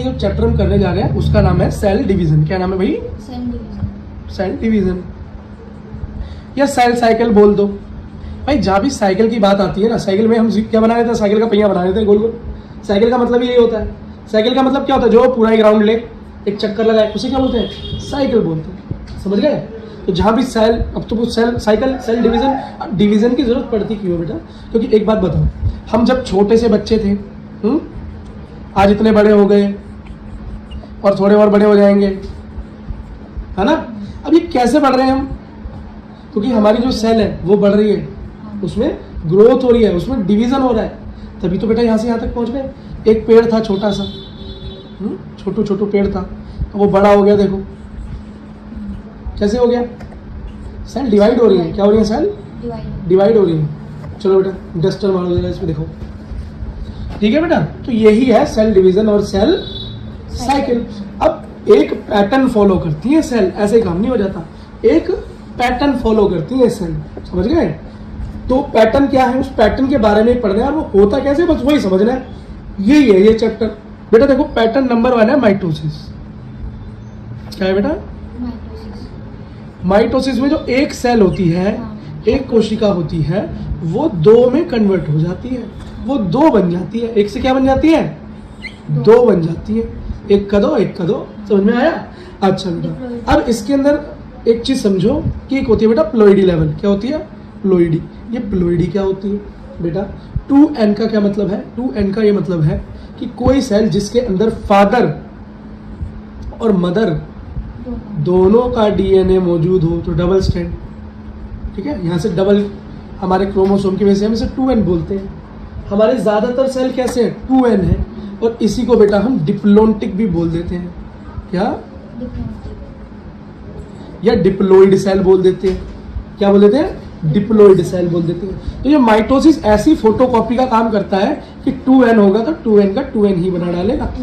ये जो चैप्टर हम करने जा रहे हैं उसका नाम है सेल डिवीजन। क्या नाम है भाई? सेल डिवीजन या सेल साइकिल बोल दो भाई। जहाँ भी साइकिल की बात आती है ना, साइकिल में हम क्या बना लेते हैं? साइकिल का पहिया बना लेते हैं गोल गोल। साइकिल का मतलब यही होता है। साइकिल का मतलब क्या होता है? जो पूरा एक राउंड ले, एक चक्कर लगाए, उसे क्या बोलते हैं? साइकिल बोलते हैं। समझ गए? तो जहाँ भी सेल, अब तो cell cycle cell division, division की जरूरत पड़ती क्यों बेटा? क्योंकि एक बात बताओ, हम जब छोटे से बच्चे थे, आज इतने बड़े हो गए और थोड़े और बड़े हो जाएंगे, है ना? अब ये कैसे बढ़ रहे हैं हम? क्योंकि हमारी जो सेल है वो बढ़ रही है, उसमें ग्रोथ हो रही है, उसमें डिवीजन हो रहा है, तभी तो बेटा यहाँ से यहाँ तक पहुँच गए। एक पेड़ था छोटा सा, छोटू छोटू पेड़ था, वो बड़ा हो गया। देखो कैसे हो गया? सेल डिवाइड हो रही है। क्या हो रही है? सेल डिवाइड हो रही है। चलो बेटा डस्टर मारो जरा इसमें, देखो। ठीक है बेटा, तो यही है सेल डिवीजन और सेल साइकिल। अब एक पैटर्न फॉलो करती है सेल, ऐसे ही काम नहीं हो जाता। एक पैटर्न फॉलो करती है सेल, समझ गए? तो पैटर्न क्या है, उस पैटर्न के बारे में पढ़ना है, और वो होता कैसे बस वही समझना है। यही है ये चैप्टर। बेटा देखो पैटर्न नंबर 1 है माइटोसिस। क्या है बेटा? माइटोसिस में जो एक सेल होती है, एक कोशिका होती है, वो 2 में कन्वर्ट हो जाती है, वो 2 बन जाती है। एक से क्या बन जाती है? 2 बन जाती है। एक का दो, एक का दो। समझ में आया? अच्छा बेटा, अब इसके अंदर एक चीज समझो कि एक होती है बेटा प्लोइडी लेवल। क्या होती है? प्लोइडी। ये प्लोइडी क्या होती है बेटा? 2n का क्या मतलब है? 2n का ये मतलब है कि कोई सेल जिसके अंदर फादर और मदर दोनों का डीएनए मौजूद हो, तो डबल स्ट्रैंड। ठीक है, यहाँ से डबल हमारे क्रोमोसोम की वजह से हम इसे 2n बोलते हैं। हमारे ज्यादातर सेल कैसे हैं? 2n है, और इसी को बेटा हम डिप्लोन्टिक भी बोल देते हैं। क्या? या डिप्लोइड सेल बोल देते हैं। क्या बोल देते हैं? डिप्लोइड सेल बोल देते हैं। तो ये माइटोसिस ऐसी फोटोकॉपी का काम करता है कि 2n होगा तो 2n का 2n ही बना डालेगा।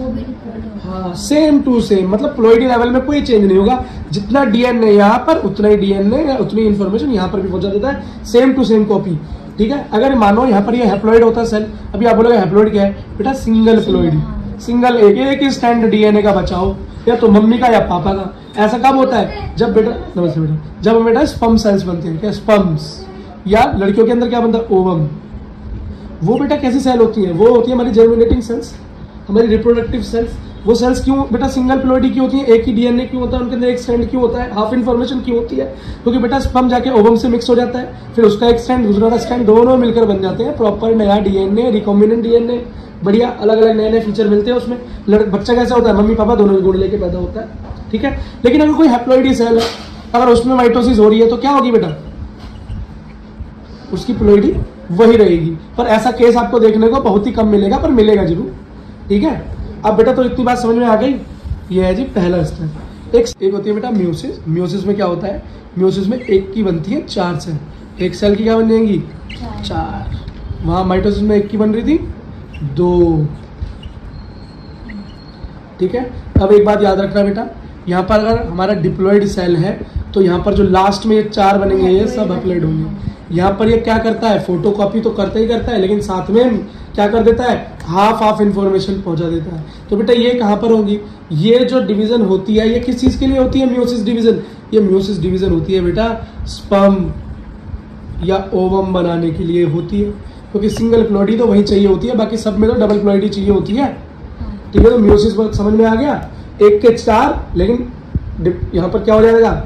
हाँ, सेम टू सेम, मतलब प्लोइडी लेवल में कोई चेंज नहीं होगा। जितना डीएनए यहाँ पर उतना ही डीएनए, उतनी इन्फॉर्मेशन यहाँ पर भी पहुंचा देता है। Same to same copy. ठीक है, अगर मानो यहाँ पर ये हैप्लॉइड होता है सेल, अभी आप बोलोगे हैप्लॉइड क्या है बेटा? Single ploidy. सिंगल एक ही स्टैंड डीएनए का बचा हो, या तो मम्मी का या पापा का। ऐसा कब होता है? जब बेटा, नमस्ते बेटा, जब बेटा स्पर्म सेल्स बनते हैं। क्या? स्पर्म्स। या लड़कियों के अंदर क्या बनता है? ओवम। वो बेटा कैसी सेल होती है? वो होती है हमारी जर्मिनेटिंग सेल्स, हमारी रिप्रोडक्टिव सेल्स। वो सेल्स क्यों बेटा सिंगल प्लोइडी क्यों होती है? एक ही डीएनए क्यों होता है उनके अंदर? एक स्ट्रैंड क्यों होता है? हाफ इन्फॉर्मेशन क्यों होती है? क्योंकि बेटा स्पर्म जाके ओवम से मिक्स हो जाता है, फिर उसका एक स्ट्रैंड दूसरा स्ट्रैंड, दोनों मिलकर बन जाते हैं प्रॉपर नया डीएनए, रिकॉम्बिनेंट डीएनए। बढ़िया अलग अलग नए नए फीचर मिलते हैं उसमें। बच्चा कैसा होता है? मम्मी पापा दोनों के गुण लेके पैदा होता है। ठीक है, लेकिन अगर कोई हैप्लॉइडी सेल है, अगर उसमें माइटोसिस हो रही है, तो क्या होगी बेटा? उसकी प्लोइडी वही रहेगी। पर ऐसा केस आपको देखने को बहुत ही कम मिलेगा, पर मिलेगा जरूर। ठीक है, अब बेटा तो इतनी बात समझ में आ गई। ये है जी पहला स्टेप। एक होती है बेटा म्यूसिस। म्यूसिस में क्या होता है? म्यूसिस में एक की बनती है 4 सेल। एक सेल की क्या बन जाएंगी? 4। वहां माइटोसिस में एक की बन रही थी 2। ठीक है, अब एक बात याद रखना बेटा, यहाँ पर अगर हमारा डिप्लॉइड सेल है तो यहाँ पर जो लास्ट में ये 4 बनेंगे ये सब हैप्लॉइड होंगे। यहाँ पर ये क्या करता है? फोटोकॉपी तो करता ही करता है, लेकिन साथ में क्या कर देता है? हाफ इन्फॉर्मेशन पहुंचा देता है। तो बेटा ये कहाँ पर होंगी? ये जो डिवीजन होती है ये किस चीज के लिए होती है? Meiosis division. ये म्यूसिस डिवीजन होती है बेटा स्पर्म या ओवम बनाने के लिए होती है, क्योंकि सिंगल प्लॉइडी तो वही चाहिए होती है, बाकी सब में तो डबल प्लॉइडी चाहिए होती है। ठीक है, तो म्यूसिस समझ में आ गया। 1 के 4, लेकिन यहाँ पर क्या हो जाएगा?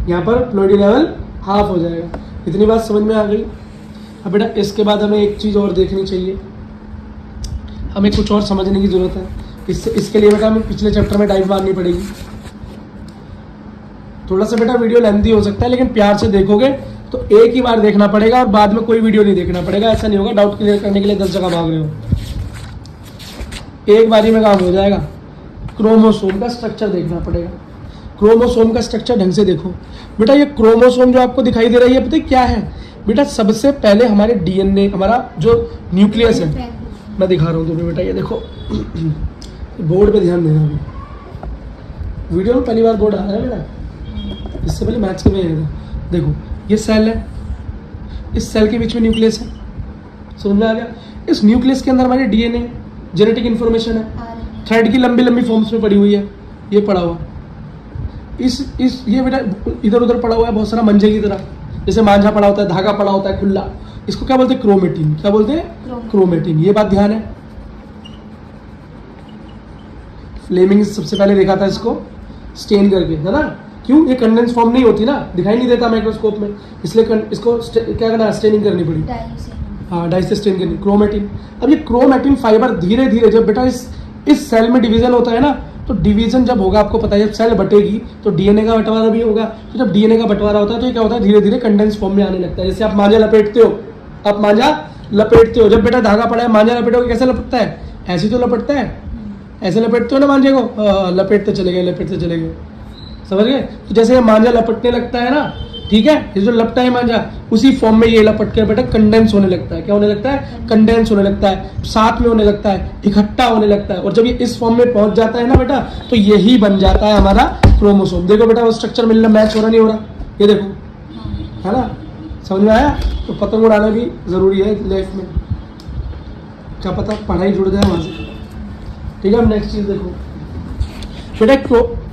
यहाँ पर प्लॉइडी लेवल हाफ हो जाएगा। इतनी बात समझ में आ गई। अब बेटा इसके बाद हमें एक चीज़ और देखनी चाहिए, हमें कुछ और समझने की जरूरत है। इसके लिए बेटा हमें पिछले चैप्टर में डाइव मारनी पड़ेगी। थोड़ा सा बेटा वीडियो लेंथी हो सकता है, लेकिन प्यार से देखोगे तो एक ही बार देखना पड़ेगा और बाद में कोई वीडियो नहीं देखना पड़ेगा। ऐसा नहीं होगा डाउट क्लियर करने के लिए 10 जगह भाग रहे हो। एक बारी में काम हो जाएगा। क्रोमोसोम का स्ट्रक्चर देखना पड़ेगा। क्रोमोसोम का स्ट्रक्चर ढंग से देखो बेटा। ये क्रोमोसोम जो आपको दिखाई दे रही है, पता है क्या है बेटा? सबसे पहले हमारे डीएनए, हमारा जो न्यूक्लियस है, मैं दिखा रहा हूँ तुम्हें बेटा। ये देखो, बोर्ड पे ध्यान देना। अभी वीडियो में पहली बार बोर्ड आ रहा है मेरा, इससे पहले मैथ्स के में देखो ये सेल है, इस सेल के बीच में न्यूक्लियस है। समझ में आ गया? इस न्यूक्लियस के अंदर हमारे डीएनए जेनेटिक इन्फॉर्मेशन है। थ्रेड की लंबी लंबी फॉर्म्स में पड़ी हुई है, ये पड़ा हुआ इस ये बेटा इधर उधर पड़ा हुआ है बहुत सारा मंजे की तरह, जैसे मांझा पड़ा होता है, धागा पड़ा होता है खुला, इसको क्या बोलते हैं? क्रोमेटिन। क्या बोलते हैं? क्रोमेटिन। ये बात ध्यान है। फ्लेमिंग सबसे पहले देखा था इसको स्टेन करके, है ना? क्यों? ये कंडेंस फॉर्म नहीं होती ना, दिखाई नहीं देता माइक्रोस्कोप में, इसलिए इसको क्या करना? स्टेनिंग करनी पड़ी। हाँ, डाई से स्टेन करनी, क्रोमेटिन। अब ये क्रोमेटिन फाइबर धीरे धीरे जब बेटा इस सेल में डिवीजन होता है ना, तो डिवीजन जब होगा, आपको पता है जब सेल बटेगी तो डीएनए का बंटवारा भी होगा। तो जब डीएनए का बंटवारा होता है तो ये क्या होता है? धीरे धीरे कंडेंस फॉर्म में आने लगता है। जैसे आप मांझा लपेटते हो, जब बेटा धागा पड़ा है, मांझा लपेटोगे, कैसे लपटता है? ऐसे तो लपटता है, ऐसे लपेटते हो ना मांझे को, लपेटते चले गए, समझ गए? तो जैसे ये मांझा लपटने लगता है ना, ठीक है, ये जो लपटा है मांझा, उसी फॉर्म में ये लपट कर बेटा कंडेंस होने लगता है। क्या होने लगता है? कंडेंस होने लगता है, साथ में होने लगता है, इकट्ठा होने लगता है। और जब ये इस फॉर्म में पहुंच जाता है ना बेटा, तो यही बन जाता है हमारा क्रोमोसोम। देखो बेटा वो स्ट्रक्चर मिलना मैच हो रहा नहीं हो रहा, ये देखो, है ना? समझ में आया? तो पतंग उड़ाना भी जरूरी है लाइफ में, क्या पता पढ़ाई जुड़ जाए वहां से। ठीक है, अब नेक्स्ट चीज देखो बेटा,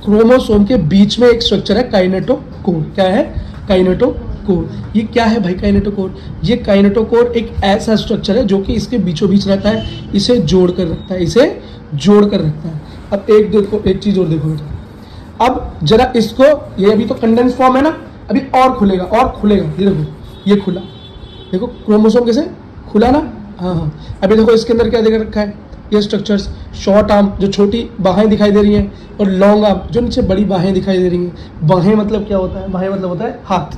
क्रोमोसोम के बीच में एक स्ट्रक्चर है काइनेटोकोर। क्या है? काइनेटोकोर। ये क्या है भाई काइनेटोकोर? ये काइनेटोकोर एक ऐसा स्ट्रक्चर है जो कि इसके बीचों बीच रहता है, इसे जोड़ कर रखता है, अब एक चीज और देखो बेटा, अब जरा इसको, ये अभी तो कंडेंस फॉर्म है ना, अभी और खुलेगा, ये देखो, ये खुला, देखो क्रोमोसोम कैसे खुला ना। हाँ, अभी देखो इसके अंदर क्या देकर रखा है? ये स्ट्रक्चर्स, शॉर्ट आर्म जो छोटी बाहें दिखाई दे रही हैं, और लॉन्ग आर्म जो नीचे बड़ी बाहें दिखाई दे रही हैं। बाहें मतलब क्या होता है? बाहें मतलब होता है हाथ।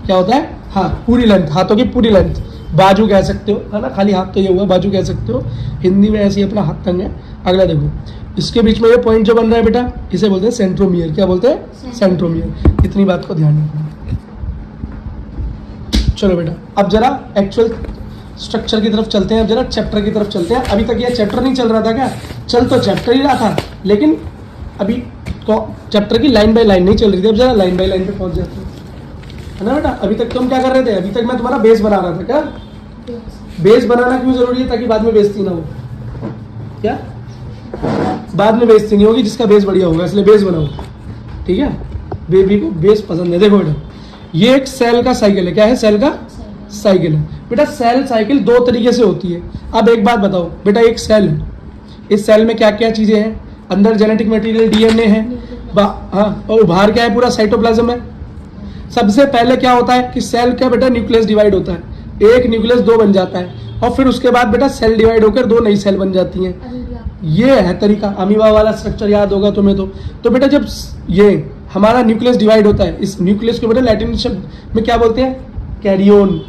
क्या होता है? हाथ, पूरी लेंथ, हाथों की पूरी लेंथ, बाजू कह सकते हो, है ना? खाली हाथ तो ये हुआ, बाजू कह सकते हो, हिंदी में ऐसे ही अपना हाथ तंग है। अगला देखो, इसके बीच में ये पॉइंट जो बन रहा है बेटा, इसे बोलते हैं सेंट्रोमियर। क्या बोलते हैं? सेंट्रोमियर। इतनी बात को ध्यान रखना। चलो बेटा, अब जरा एक्चुअल स्ट्रक्चर की तरफ चलते हैं, अब जरा चैप्टर की तरफ चलते हैं। अभी तक ये चैप्टर नहीं चल रहा था क्या? चल तो चैप्टर ही रहा था, लेकिन अभी तो चैप्टर की लाइन बाय लाइन नहीं चल रही थी, अब जरा लाइन बाय लाइन पे पहुंच जाते हैं, है ना बेटा? अभी तक तुम क्या कर रहे थे? अभी तक मैं तुम्हारा बेस बना रहा था। क्या बेस बनाना क्यों जरूरी है? ताकि बाद में बेइज्जती ना हो। क्या? बाद में बेइज्जती नहीं होगी, जिसका बेस बढ़िया होगा, इसलिए बेस बनाओ, ठीक है? बेबी को बेस पसंद है। देखो बेटा, ये एक सेल का साइकिल है। क्या है? सेल का साइकिल है बेटा। सेल साइकिल दो तरीके से होती है। अब एक बात बताओ बेटा, एक सेल है, इस सेल में क्या क्या चीजें हैं? अंदर जेनेटिक मटेरियल डीएनए है, हाँ, और बाहर क्या है? पूरा साइटोप्लाज्म है। सबसे पहले क्या होता है कि सेल का बेटा न्यूक्लियस डिवाइड होता है, एक न्यूक्लियस दो बन जाता है, और फिर उसके बाद बेटा सेल डिवाइड होकर दो नई सेल बन जाती हैं। ये है तरीका, अमीबा वाला स्ट्रक्चर याद होगा तुम्हें तो बेटा जब ये हमारा न्यूक्लियस डिवाइड होता है, इस न्यूक्लियस को बेटा लैटिन शब्द में क्या बोलते हैं? कैरियोन।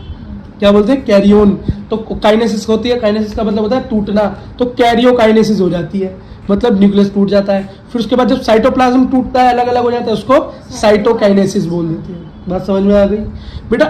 क्या बोलते हैं? कैरियोन। तो काइनेसिस होती है, काइनेसिस का मतलब होता है टूटना, तो कैरियोकाइनेसिस हो जाती है, मतलब न्यूक्लियस टूट जाता है। फिर उसके बाद जब साइटोप्लाज्म टूटता है, अलग अलग हो जाता है, उसको साइटोकाइनेसिस बोल देते हैं। बात समझ में आ गई बेटा?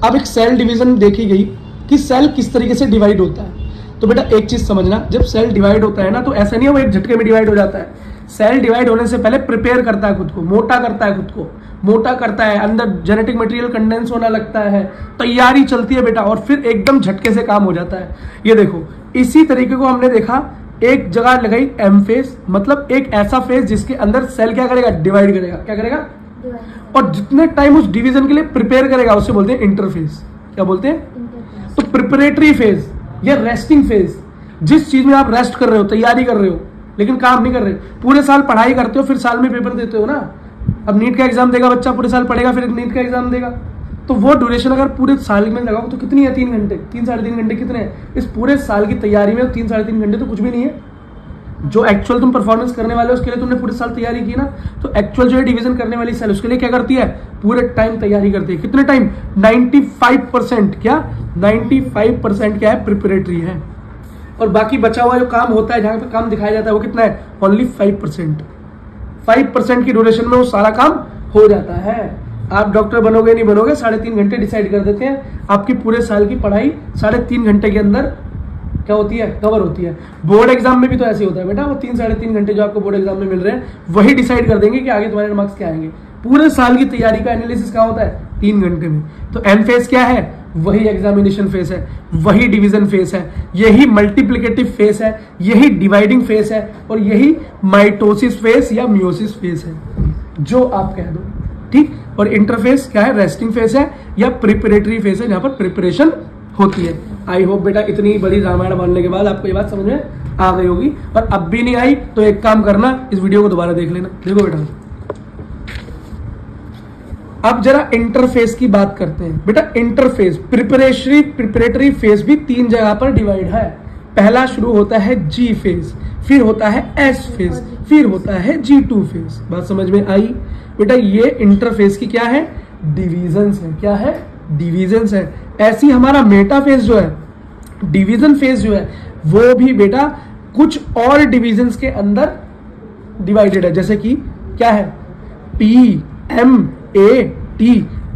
अब एक सेल डिवीजन देखी गई कि सेल किस तरीके से डिवाइड होता है। तो बेटा एक चीज समझना, जब सेल डिवाइड होता है ना, तो ऐसा नहीं है वो एक झटके में डिवाइड हो जाता है। सेल डिवाइड होने से पहले प्रिपेयर करता है खुद को, मोटा करता है, अंदर जेनेटिक मटेरियल कंडेंस होने लगता है, तैयारी चलती है बेटा, और फिर एकदम झटके से काम हो जाता है। ये देखो, इसी तरीके को हमने देखा, एक जगह लगाई एम फेज, मतलब एक ऐसा फेज जिसके अंदर सेल क्या करेगा? डिवाइड करेगा। क्या करेगा? और जितने टाइम उस डिवीजन के लिए प्रिपेयर करेगा उसे बोलते हैं इंटरफेज। क्या बोलते हैं? तो प्रिपरेटरी फेज या रेस्टिंग फेज, जिस चीज में आप रेस्ट कर रहे हो, तैयारी कर रहे हो, लेकिन काम नहीं कर रहे, पूरे साल पढ़ाई करते हो, फिर साल में पेपर देते हो ना। अब नीट का एग्जाम देगा बच्चा, पूरे साल पढ़ेगा, फिर नीट का एग्जाम देगा, तो वो ड्यूरेशन अगर पूरे साल में लगाओ तो कितनी है? 3 घंटे, 3 साढ़े 3 घंटे कितने हैं? इस पूरे साल की तैयारी में 3 साढ़े 3 घंटे तो कुछ भी नहीं है। जो एक्चुअल तुम परफॉर्मेंस करने वाले हो उसके लिए तुमने पूरे साल तैयारी की ना, तो एक्चुअल जो है डिवीजन करने वाली सेल उसके लिए क्या करती है? पूरे टाइम तैयारी करती है। कितने टाइम? 95%। क्या? 95% क्या है? प्रिपरेटरी है, और बाकी बचा हुआ जो काम होता है, जहां पे काम दिखाया जाता है, वो कितना है? ओनली 5%। 5% की ड्यूरेशन में वो सारा काम हो जाता है। आप डॉक्टर बनोगे नहीं बनोगे, 3.5 घंटे डिसाइड कर देते हैं। आपकी पूरे साल की पढ़ाई 3.5 घंटे के अंदर क्या होती है? कवर होती है। बोर्ड एग्जाम में भी तो ऐसे होता है बेटा, वो 3 साढ़े 3 घंटे जो आपको बोर्ड एग्जाम में मिल रहे हैं, वही डिसाइड कर देंगे कि आगे तुम्हारे मार्क्स क्या आएंगे। पूरे साल की तैयारी का एनालिसिस कहाँ होता है? 3 घंटे में। तो एम फेज क्या है? वही एग्जामिनेशन फेस है, वही डिवीजन फेस है, यही मल्टीप्लिकेटिव फेस है, यही डिवाइडिंग फेस है, और यही माइटोसिस फेस या मियोसिस फेस है, जो आप कह दो, ठीक। और इंटरफेस क्या है? रेस्टिंग फेस है या प्रिपरेटरी फेस है, जहां पर प्रिपरेशन होती है। आई होप बेटा इतनी बड़ी रामायण बनने के बाद आपको ये बात समझ में आ गई होगी, और अब भी नहीं आई तो एक काम करना, इस वीडियो को दोबारा देख लेना। देखो बेटा, अब जरा इंटरफेस की बात करते हैं। बेटा इंटरफेस प्रिपरेटरी फेस भी 3 जगह पर डिवाइड है। पहला शुरू होता है जी फेस, फिर होता है एस फेस, फिर होता है G2 फेस। बात समझ में आई? बेटा ये इंटरफेस की क्या है? डिविजन्स है। क्या है? डिविजन्स है। ऐसी हमारा मेटाफेस जो है, डिवीजन फेस जो है, वो भी बेटा कुछ और डिविजन्स के अंदर डिवाइडेड है। जैसे कि क्या है? PMAT,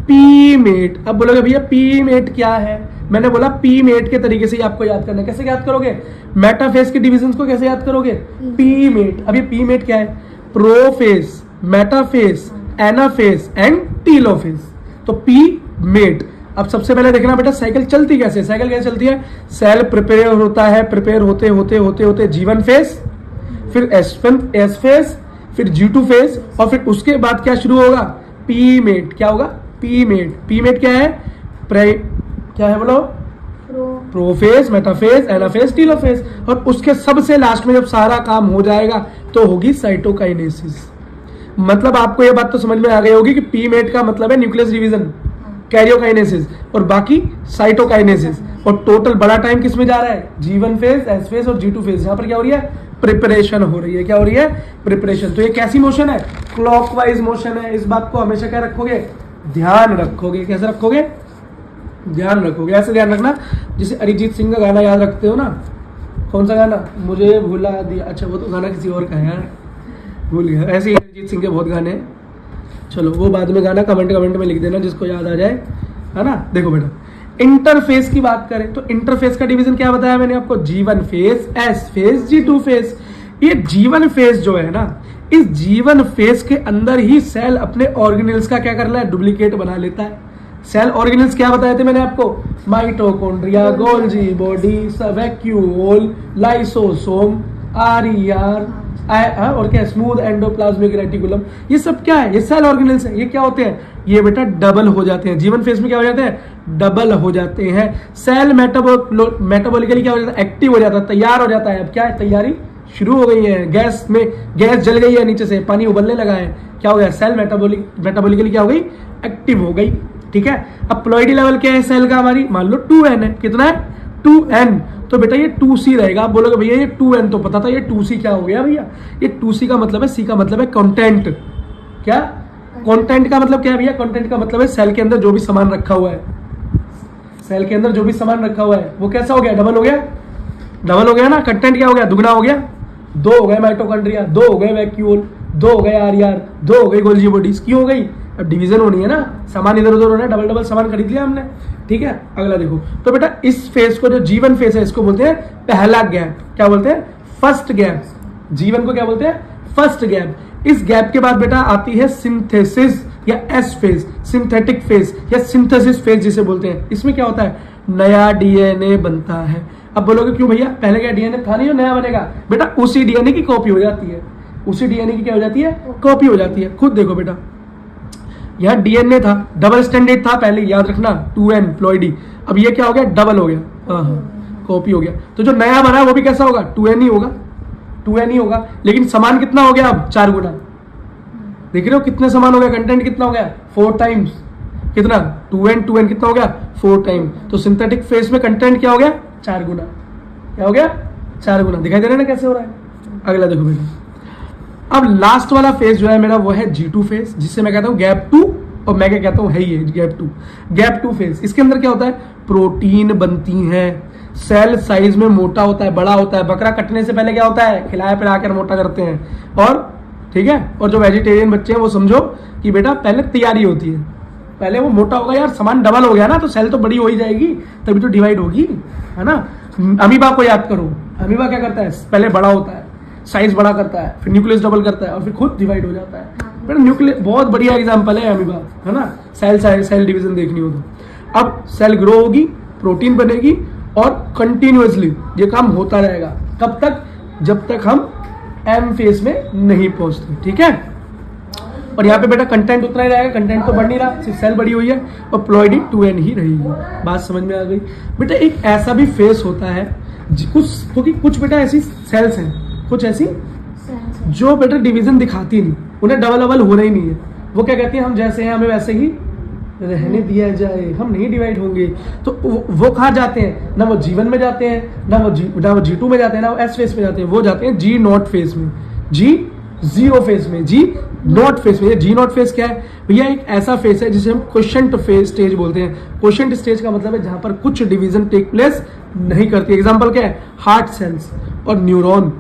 पीमेट। अब बोलोगे भैया पीमेट क्या है? मैंने बोला पीमेट के तरीके से ही आपको याद करना है। कैसे याद करोगे? मेटाफेस के डिविजन्स को कैसे याद करोगे? पीमेट। अब ये पीमेट क्या है? Prophase, metaphase, anaphase and telophase. तो पीमेट। अब सबसे पहले देखना बेटा साइकिल चलती कैसे? साइकिल कैसे चलती है? सेल प्रिपेयर होता है, प्रिपेयर होते होते होते होते G1 फेस, फिर S फेस, फिर G2 फेस, और फिर उसके बाद क्या शुरू होगा? पीमेट। क्या होगा? पीमेट। पीमेट क्या है? क्या है बोलो? Prophase, metaphase, anaphase, telophase. और उसके सबसे लास्ट में जब सारा काम हो जाएगा तो होगी साइटोकाइनेसिस। मतलब आपको ये बात तो समझ में आ गई होगी कि पीमेट का मतलब है न्यूक्लियस डिवीजन, कैरियोकाइनेसिस, और बाकी साइटोकाइनेसिस। और टोटल बड़ा टाइम किस में जा रहा है? G1 फेज, S फेज और G2 फेज। यहां पर क्या हो रही है? प्रिपरेशन हो रही है। क्या हो रही है? प्रिपरेशन। तो ये कैसी मोशन है? क्लॉकवाइज मोशन है। इस बात को हमेशा क्या रखोगे? ध्यान रखोगे। कैसे रखोगे? ध्यान रखोगे। ऐसे ध्यान रखना जैसे अरिजीत सिंह का गाना याद रखते हो ना। कौन सा गाना? मुझे भुला दिया। अच्छा वो तो गाना किसी और का है यार, भूल गया। ऐसे ही अरिजीत सिंह के बहुत गाने हैं। चलो वो बाद में गाना कमेंट में लिख देना जिसको याद आ जाए, है ना। देखो बेटा इंटरफेस की बात करें तो इंटरफेस का डिवीजन क्या बताया मैंने आपको? G1 face, S face, G2 face. ये G1 फेस जो है ना, इस G1 फेस के अंदर ही सेल अपने ऑर्गेनेल्स का क्या कर रहा है? डुप्लीकेट बना लेता है। सेल ऑर्गेनेल्स क्या बताए थे मैंने आपको? Mitochondria, Golgi body, vacuole, lysosome, RER, और क्या? Smooth endoplasmic reticulum. ये सब क्या है? ये सेल ऑर्गेनेल्स है। ये क्या होते हैं? ये बेटा डबल हो जाते हैं। G1 फेस में क्या हो जाते हैं? डबल हो जाते हैं। सेल मेटाबॉलिकली क्या हो जाता है? एक्टिव हो जाता है, तैयार हो जाता है। अब क्या है? तैयारी शुरू हो गई है। गैस जल गई है, नीचे से पानी उबलने लगा है। क्या हो गया? सेल मेटाबॉलिकली क्या हो गई? एक्टिव हो गई। ठीक है। अब प्लॉइडी लेवल क्या है सेल का? हमारी मान लो 2n है। कितना है? 2n। तो बेटा ये 2C रहेगा। आप बोलोगे भैया ये 2n तो पता था, ये 2C क्या हो गया भैया? ये 2C का मतलब है, C का मतलब है कंटेंट। क्या? कंटेंट का मतलब क्या है भैया? कंटेंट का मतलब है सेल के अंदर जो भी सामान रखा हुआ है, सेल के अंदर जो भी सामान रखा हुआ है वो कैसा हो गया? डबल हो गया। डबल हो गया ना। कंटेंट क्या हो गया? दुगना हो गया। 2 हो गए माइटोकॉन्ड्रिया, 2 हो गए वैक्यूल, 2 हो गए RER, 2 हो गई गोल्जी बॉडीज। क्यों हो गई? अब डिवीजन होनी है ना, सामान इधर उधर होना है, डबल सामान खरीद लिया हमने। ठीक है। अगला देखो तो बेटा इस फेस को, जो G1 फेस है, इसको बोलते हैं पहला गैप। क्या बोलते हैं? First gap. G1 को क्या बोलते हैं? First gap. इस गैप के बाद बेटा आती है सिंथेसिस या S फेज, सिंथेटिक फेज या सिंथेसिस फेज जिसे बोलते हैं। इसमें क्या होता है? नया DNA बनता है। अब बोलोगे क्यों भैया? पहले क्या DNA था नहीं, नया बनेगा? बेटा उसी DNA की कॉपी हो जाती है। उसी DNA की क्या हो जाती है? कॉपी हो जाती है। खुद देखो बेटा, यहाँ DNA था, डबल स्टैंडर्ड था पहले, याद रखना, 2n प्लॉइडी। अब ये क्या हो गया? डबल हो गया। हाँ, कॉपी हो गया। तो जो नया बना वो भी कैसा होगा? 2n ही होगा। 2n ही होगा। लेकिन सामान कितना हो गया? अब 4 गुना। देख रहे हो कितने सामान हो गया? कंटेंट कितना हो गया? 4 टाइम्स। कितना? 2n कितना हो गया? 4 टाइम। तो सिंथेटिक फेस में कंटेंट क्या हो गया? 4 गुना। क्या हो गया? 4 गुना। दिखाई दे रहा है ना कैसे हो रहा है? अगला देखो बेटा, अब लास्ट वाला फेज जो है मेरा वो है G2 फेज, जिससे मैं कहता हूं गैप 2, और मैं क्या कहता हूं? है ही गैप 2। गैप 2 फेज, इसके अंदर क्या होता है? प्रोटीन बनती हैं। सेल साइज में मोटा होता है, बड़ा होता है। बकरा कटने से पहले क्या होता है? खिलाया पिलाकर मोटा करते हैं। और ठीक है। और जो वेजिटेरियन बच्चे हैं वो समझो कि बेटा पहले तैयारी होती है, पहले वो मोटा होगा। यार सामान डबल हो गया ना, तो सेल तो बड़ी हो ही जाएगी, तभी तो डिवाइड होगी, है ना। अमीबा को याद करो। अमीबा क्या करता है? पहले बड़ा होता है, साइज बड़ा करता है, फिर न्यूक्लियस डबल करता है, और फिर खुद डिवाइड हो जाता है। बेटा न्यूक्लियस बहुत बढ़िया एग्जांपल है अमीबा, है ना। सेल डिवीजन देखनी हो तो। अब सेल ग्रो होगी, प्रोटीन बनेगी और कंटिन्यूअसली ये काम होता रहेगा। कब तक? जब तक हम एम फेज में नहीं पहुंचते, ठीक है। और यहाँ पे बेटा कंटेंट उतना ही रहेगा, कंटेंट तो बढ़ नहीं रहा, सिर्फ सेल बड़ी हुई है और प्लॉइडी 2n ही रहेगी। बात समझ में आ गई बेटा। एक ऐसा भी फेस होता है क्योंकि कुछ बेटा ऐसी सेल्स हैं, कुछ ऐसी जो बेटा डिवीजन दिखाती नहीं, उन्हें डबल डबल होना ही नहीं है। वो क्या कहती है, हम जैसे हैं हमें वैसे ही रहने दिया जाए, हम नहीं डिवाइड होंगे। तो वो कहाँ जाते हैं? ना वो G1 में जाते हैं, ना वो G2 में जाते हैं, ना वो S फेज में जाते हैं, वो जाते हैं G0 फेज में, G0 फेज में, G0 फेज में। G0 फेज क्या है भैया? एक ऐसा फेज है जिसे हम क्वोशंट फेज स्टेज बोलते हैं। क्वोशंट स्टेज का मतलब है जहां पर कुछ डिवीजन टेक प्लेस नहीं करती। एग्जांपल क्या है? हार्ट सेल्स और neuron.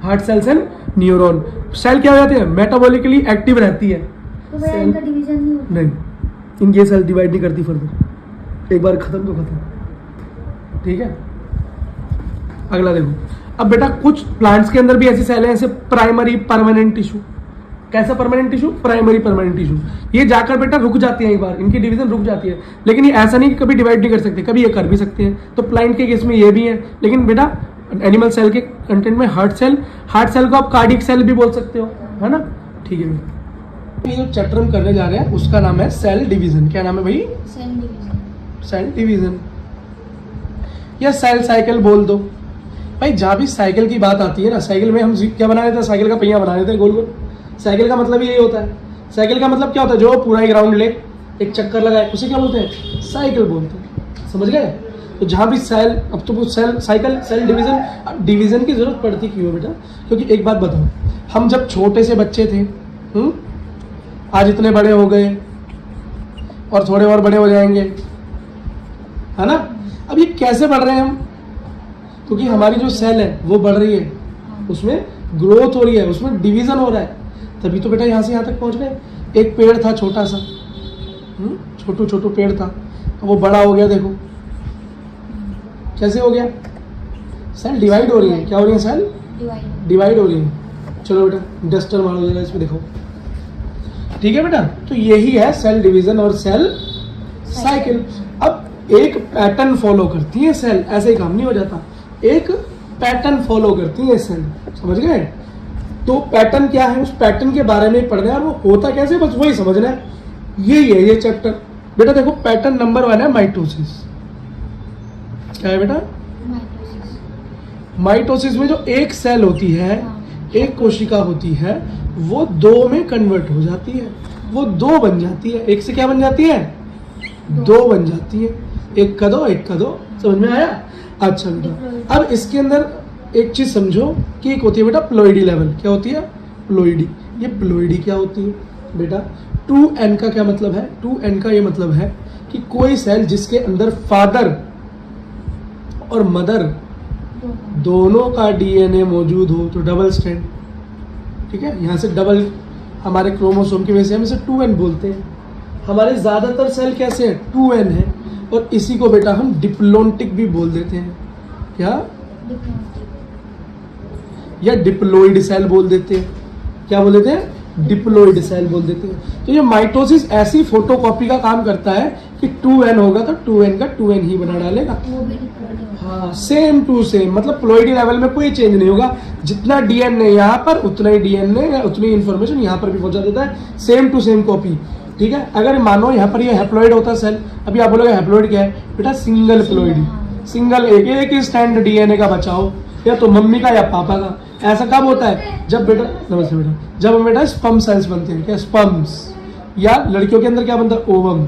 Heart cells and neuron. Cell क्या हो जाती है? मेटाबॉलिकली एक्टिव रहती है, तो भैया इनका डिवीजन नहीं होता? नहीं, इनकी सेल डिवाइड नहीं करती फर्दर, एक बार खत्म तो खत्म, ठीक है। अगला देखो, अब बेटा कुछ प्लांट्स के अंदर भी ऐसी सेल है, जैसे प्राइमरी परमानेंट टिश्यू। कैसा permanent tissue? Primary permanent tissue. ये जाकर बेटा रुक जाती है, एक बार इनकी डिवीजन रुक जाती है, लेकिन ये ऐसा नहीं कि कभी डिवाइड नहीं कर सकते, कभी ये कर भी सकते हैं। तो प्लांट के केस में ये भी है, लेकिन बेटा एनिमल सेल के कंटेंट में हार्ट सेल को आप कार्डियक सेल भी बोल सकते हो, है ना, ठीक है। ये जो चैप्टर हम करने जा रहे हैं उसका नाम है सेल डिवीजन। क्या नाम है भाई? Cell division. सेल डिवीजन या सेल साइकिल बोल दो। भाई जहाँ भी साइकिल की बात आती है ना, साइकिल में हम क्या बना लेते हैं? साइकिल का पहिया बना लेते हैं गोल गोल। साइकिल का मतलब यही होता है। साइकिल का मतलब क्या होता है? जो पूरा एक राउंड ले, एक चक्कर लगाए, उसे क्या बोलते हैं? साइकिल बोलते हैं। समझ गए? तो जहाँ भी सेल, अब तो वो सेल साइकिल, सेल डिवीजन की जरूरत पड़ती क्यों है बेटा? क्योंकि एक बात बताओ, हम जब छोटे से बच्चे थे, आज इतने बड़े हो गए और थोड़े और बड़े हो जाएंगे, है ना। अब ये कैसे बढ़ रहे हैं हम? क्योंकि हमारी जो सेल है वो बढ़ रही है, उसमें ग्रोथ हो रही है, उसमें डिवीजन हो रहा है, तभी तो बेटा यहाँ से यहाँ तक पहुँच गए। एक पेड़ था छोटा सा, छोटू पेड़ था, वो बड़ा हो गया। देखो कैसे हो गया? सेल डिवाइड हो रही है। क्या हो रही है? सेल डिवाइड हो रही है। चलो बेटा डस्टर मारो जरा इसमें, देखो, ठीक है बेटा। तो यही है सेल डिवीजन और सेल साइकिल। अब एक पैटर्न फॉलो करती है सेल, ऐसे ही काम नहीं हो जाता, एक पैटर्न फॉलो करती है सेल, समझ गए। तो पैटर्न क्या है, उस पैटर्न के बारे में पढ़ना है, और वो होता कैसे बस वही समझना है। यही है ये चैप्टर बेटा। देखो पैटर्न नंबर 1 है माइटोसिस। क्या है बेटा? माइटोसिस में जो एक सेल होती है, एक कोशिका होती है, वो 2 में कन्वर्ट हो जाती है, वो 2 बन जाती है। एक से क्या बन जाती है? 2 बन जाती है। एक का दो, समझ में आया? अच्छा बेटा, अब इसके अंदर एक चीज समझो कि एक होती है बेटा प्लॉइडी लेवल। क्या होती है? प्लॉइडी। ये प्लॉइडी क्या होती है बेटा? 2n का क्या मतलब है? 2n का ये मतलब है कि कोई सेल जिसके अंदर फादर और मदर दोनों का डीएनए मौजूद हो, तो डबल स्ट्रैंड, ठीक है। यहाँ से डबल हमारे क्रोमोसोम की वजह से हम इसे 2n बोलते हैं। हमारे ज्यादातर सेल कैसे है? 2n है, और इसी को बेटा हम डिप्लोन्टिक भी बोल देते हैं। क्या? या डिप्लोइड सेल बोल देते हैं। क्या बोल देते हैं? डिप्लोइड सेल बोल देते हैं। तो ये माइटोसिस ऐसी फोटोकॉपी का काम करता है कि 2n होगा तो 2n का 2n ही बना डालेगा। हाँ, सेम टू सेम, मतलब प्लॉइडी लेवल में कोई चेंज नहीं होगा। जितना डीएनए यहाँ पर, उतना ही डीएनए, उतनी इंफॉर्मेशन यहाँ पर भी पहुंचा देता है। सेम टू सेम कॉपी, ठीक है। अगर मानो यहाँ पर ये हैप्लॉइड होता सेल, अभी आप बोलोगे हैप्लॉइड क्या है बेटा? सिंगल प्लॉइडी, सिंगल, एक ही स्टैंड डीएनए का बचाओ, या तो मम्मी का या पापा का। ऐसा कब होता है? जब बेटा, नमस्ते बेटा, जब बेटा स्पर्म सेल्स बनते हैं। क्या? स्पर्म्स। या लड़कियों के अंदर क्या बनता है? ओवम।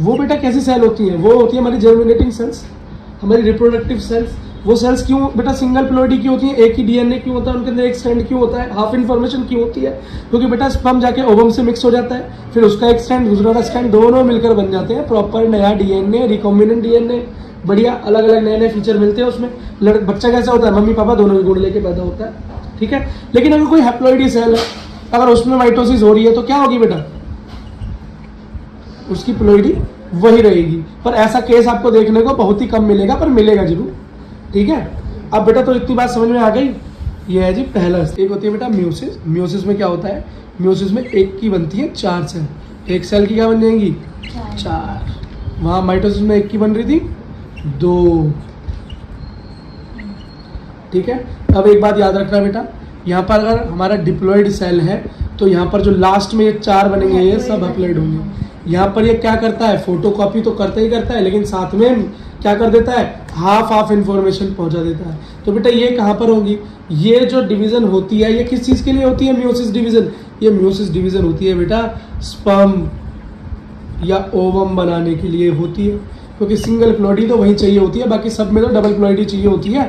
वो बेटा कैसी सेल होती है? वो होती है हमारी जर्मिनेटिंग सेल्स, हमारी रिप्रोडक्टिव सेल्स। वो सेल्स क्यों बेटा सिंगल प्लॉइडी क्यों होती है? एक ही डीएनए क्यों होता है उनके अंदर? एक स्ट्रैंड क्यों होता है? हाफ इन्फॉर्मेशन क्यों होती है? क्योंकि बेटा स्पर्म जाके ओवम से मिक्स हो जाता है, फिर उसका एक स्ट्रैंड दूसरा का स्ट्रैंड, दोनों मिलकर बन जाते हैं प्रॉपर नया डीएनए, रिकॉम्बिनेंट डीएनए। बढ़िया अलग अलग नए नए फीचर मिलते हैं उसमें। बच्चा कैसा होता है? मम्मी पापा दोनों गुण लेके पैदा होता है, ठीक है। लेकिन अगर कोई हैप्लॉइडी सेल है, अगर उसमें माइटोसिस हो रही है, तो क्या होगी बेटा? उसकी प्लॉइडी वही रहेगी। पर ऐसा केस आपको देखने को बहुत ही कम मिलेगा, पर मिलेगा जरूर, ठीक है। अब बेटा तो इतनी बात समझ में आ गई। ये है जी पहला। एक होती है बेटा म्यूसिस। म्यूसिस में क्या होता है? म्यूसिस में एक की बनती है 4 सेल, एक सेल की क्या बन जाएंगी? 4 4। वहाँ माइटोसिस में एक की बन रही थी 2। ठीक है। अब एक बात याद रखना बेटा, यहाँ पर अगर हमारा डिप्लॉयड सेल है तो यहाँ पर जो लास्ट में ये 4 बनेंगे ये सब हैप्लॉइड होंगे। यहाँ पर ये क्या करता है, फोटोकॉपी तो करता ही करता है, लेकिन साथ में क्या कर देता है, हाफ इंफॉर्मेशन पहुंचा देता है। तो बेटा ये कहाँ पर होगी, ये जो डिवीजन होती है ये किस चीज़ के लिए होती है, म्योसिस डिवीजन। ये म्योसिस डिवीजन होती है बेटा स्पर्म या ओवम बनाने के लिए होती है, क्योंकि सिंगल प्लॉइडी तो वहीं चाहिए होती है, बाकी सब में तो डबल प्लॉइडी चाहिए होती है।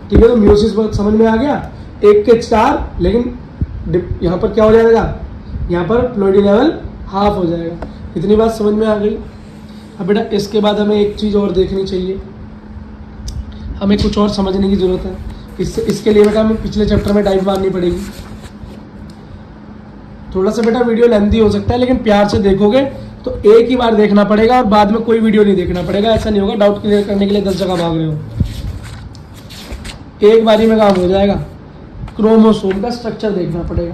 ठीक है, तो म्योसिस समझ में आ गया, 1 के 4, लेकिन यहाँ पर क्या हो जाएगा, यहाँ पर प्लॉइडी लेवल हाफ हो जाएगा। इतनी बात समझ में आ गई। अब बेटा इसके बाद हमें एक चीज़ और देखनी चाहिए, हमें कुछ और समझने की जरूरत है। इसके लिए बेटा हमें पिछले चैप्टर में डाइव मारनी पड़ेगी। थोड़ा सा बेटा वीडियो लेंथी हो सकता है, लेकिन प्यार से देखोगे तो एक ही बार देखना पड़ेगा और बाद में कोई वीडियो नहीं देखना पड़ेगा। ऐसा नहीं होगा डाउट क्लियर करने के लिए 10 जगह भाग रहे हो, एक बारी में काम हो जाएगा। क्रोमोसोम का स्ट्रक्चर देखना पड़ेगा।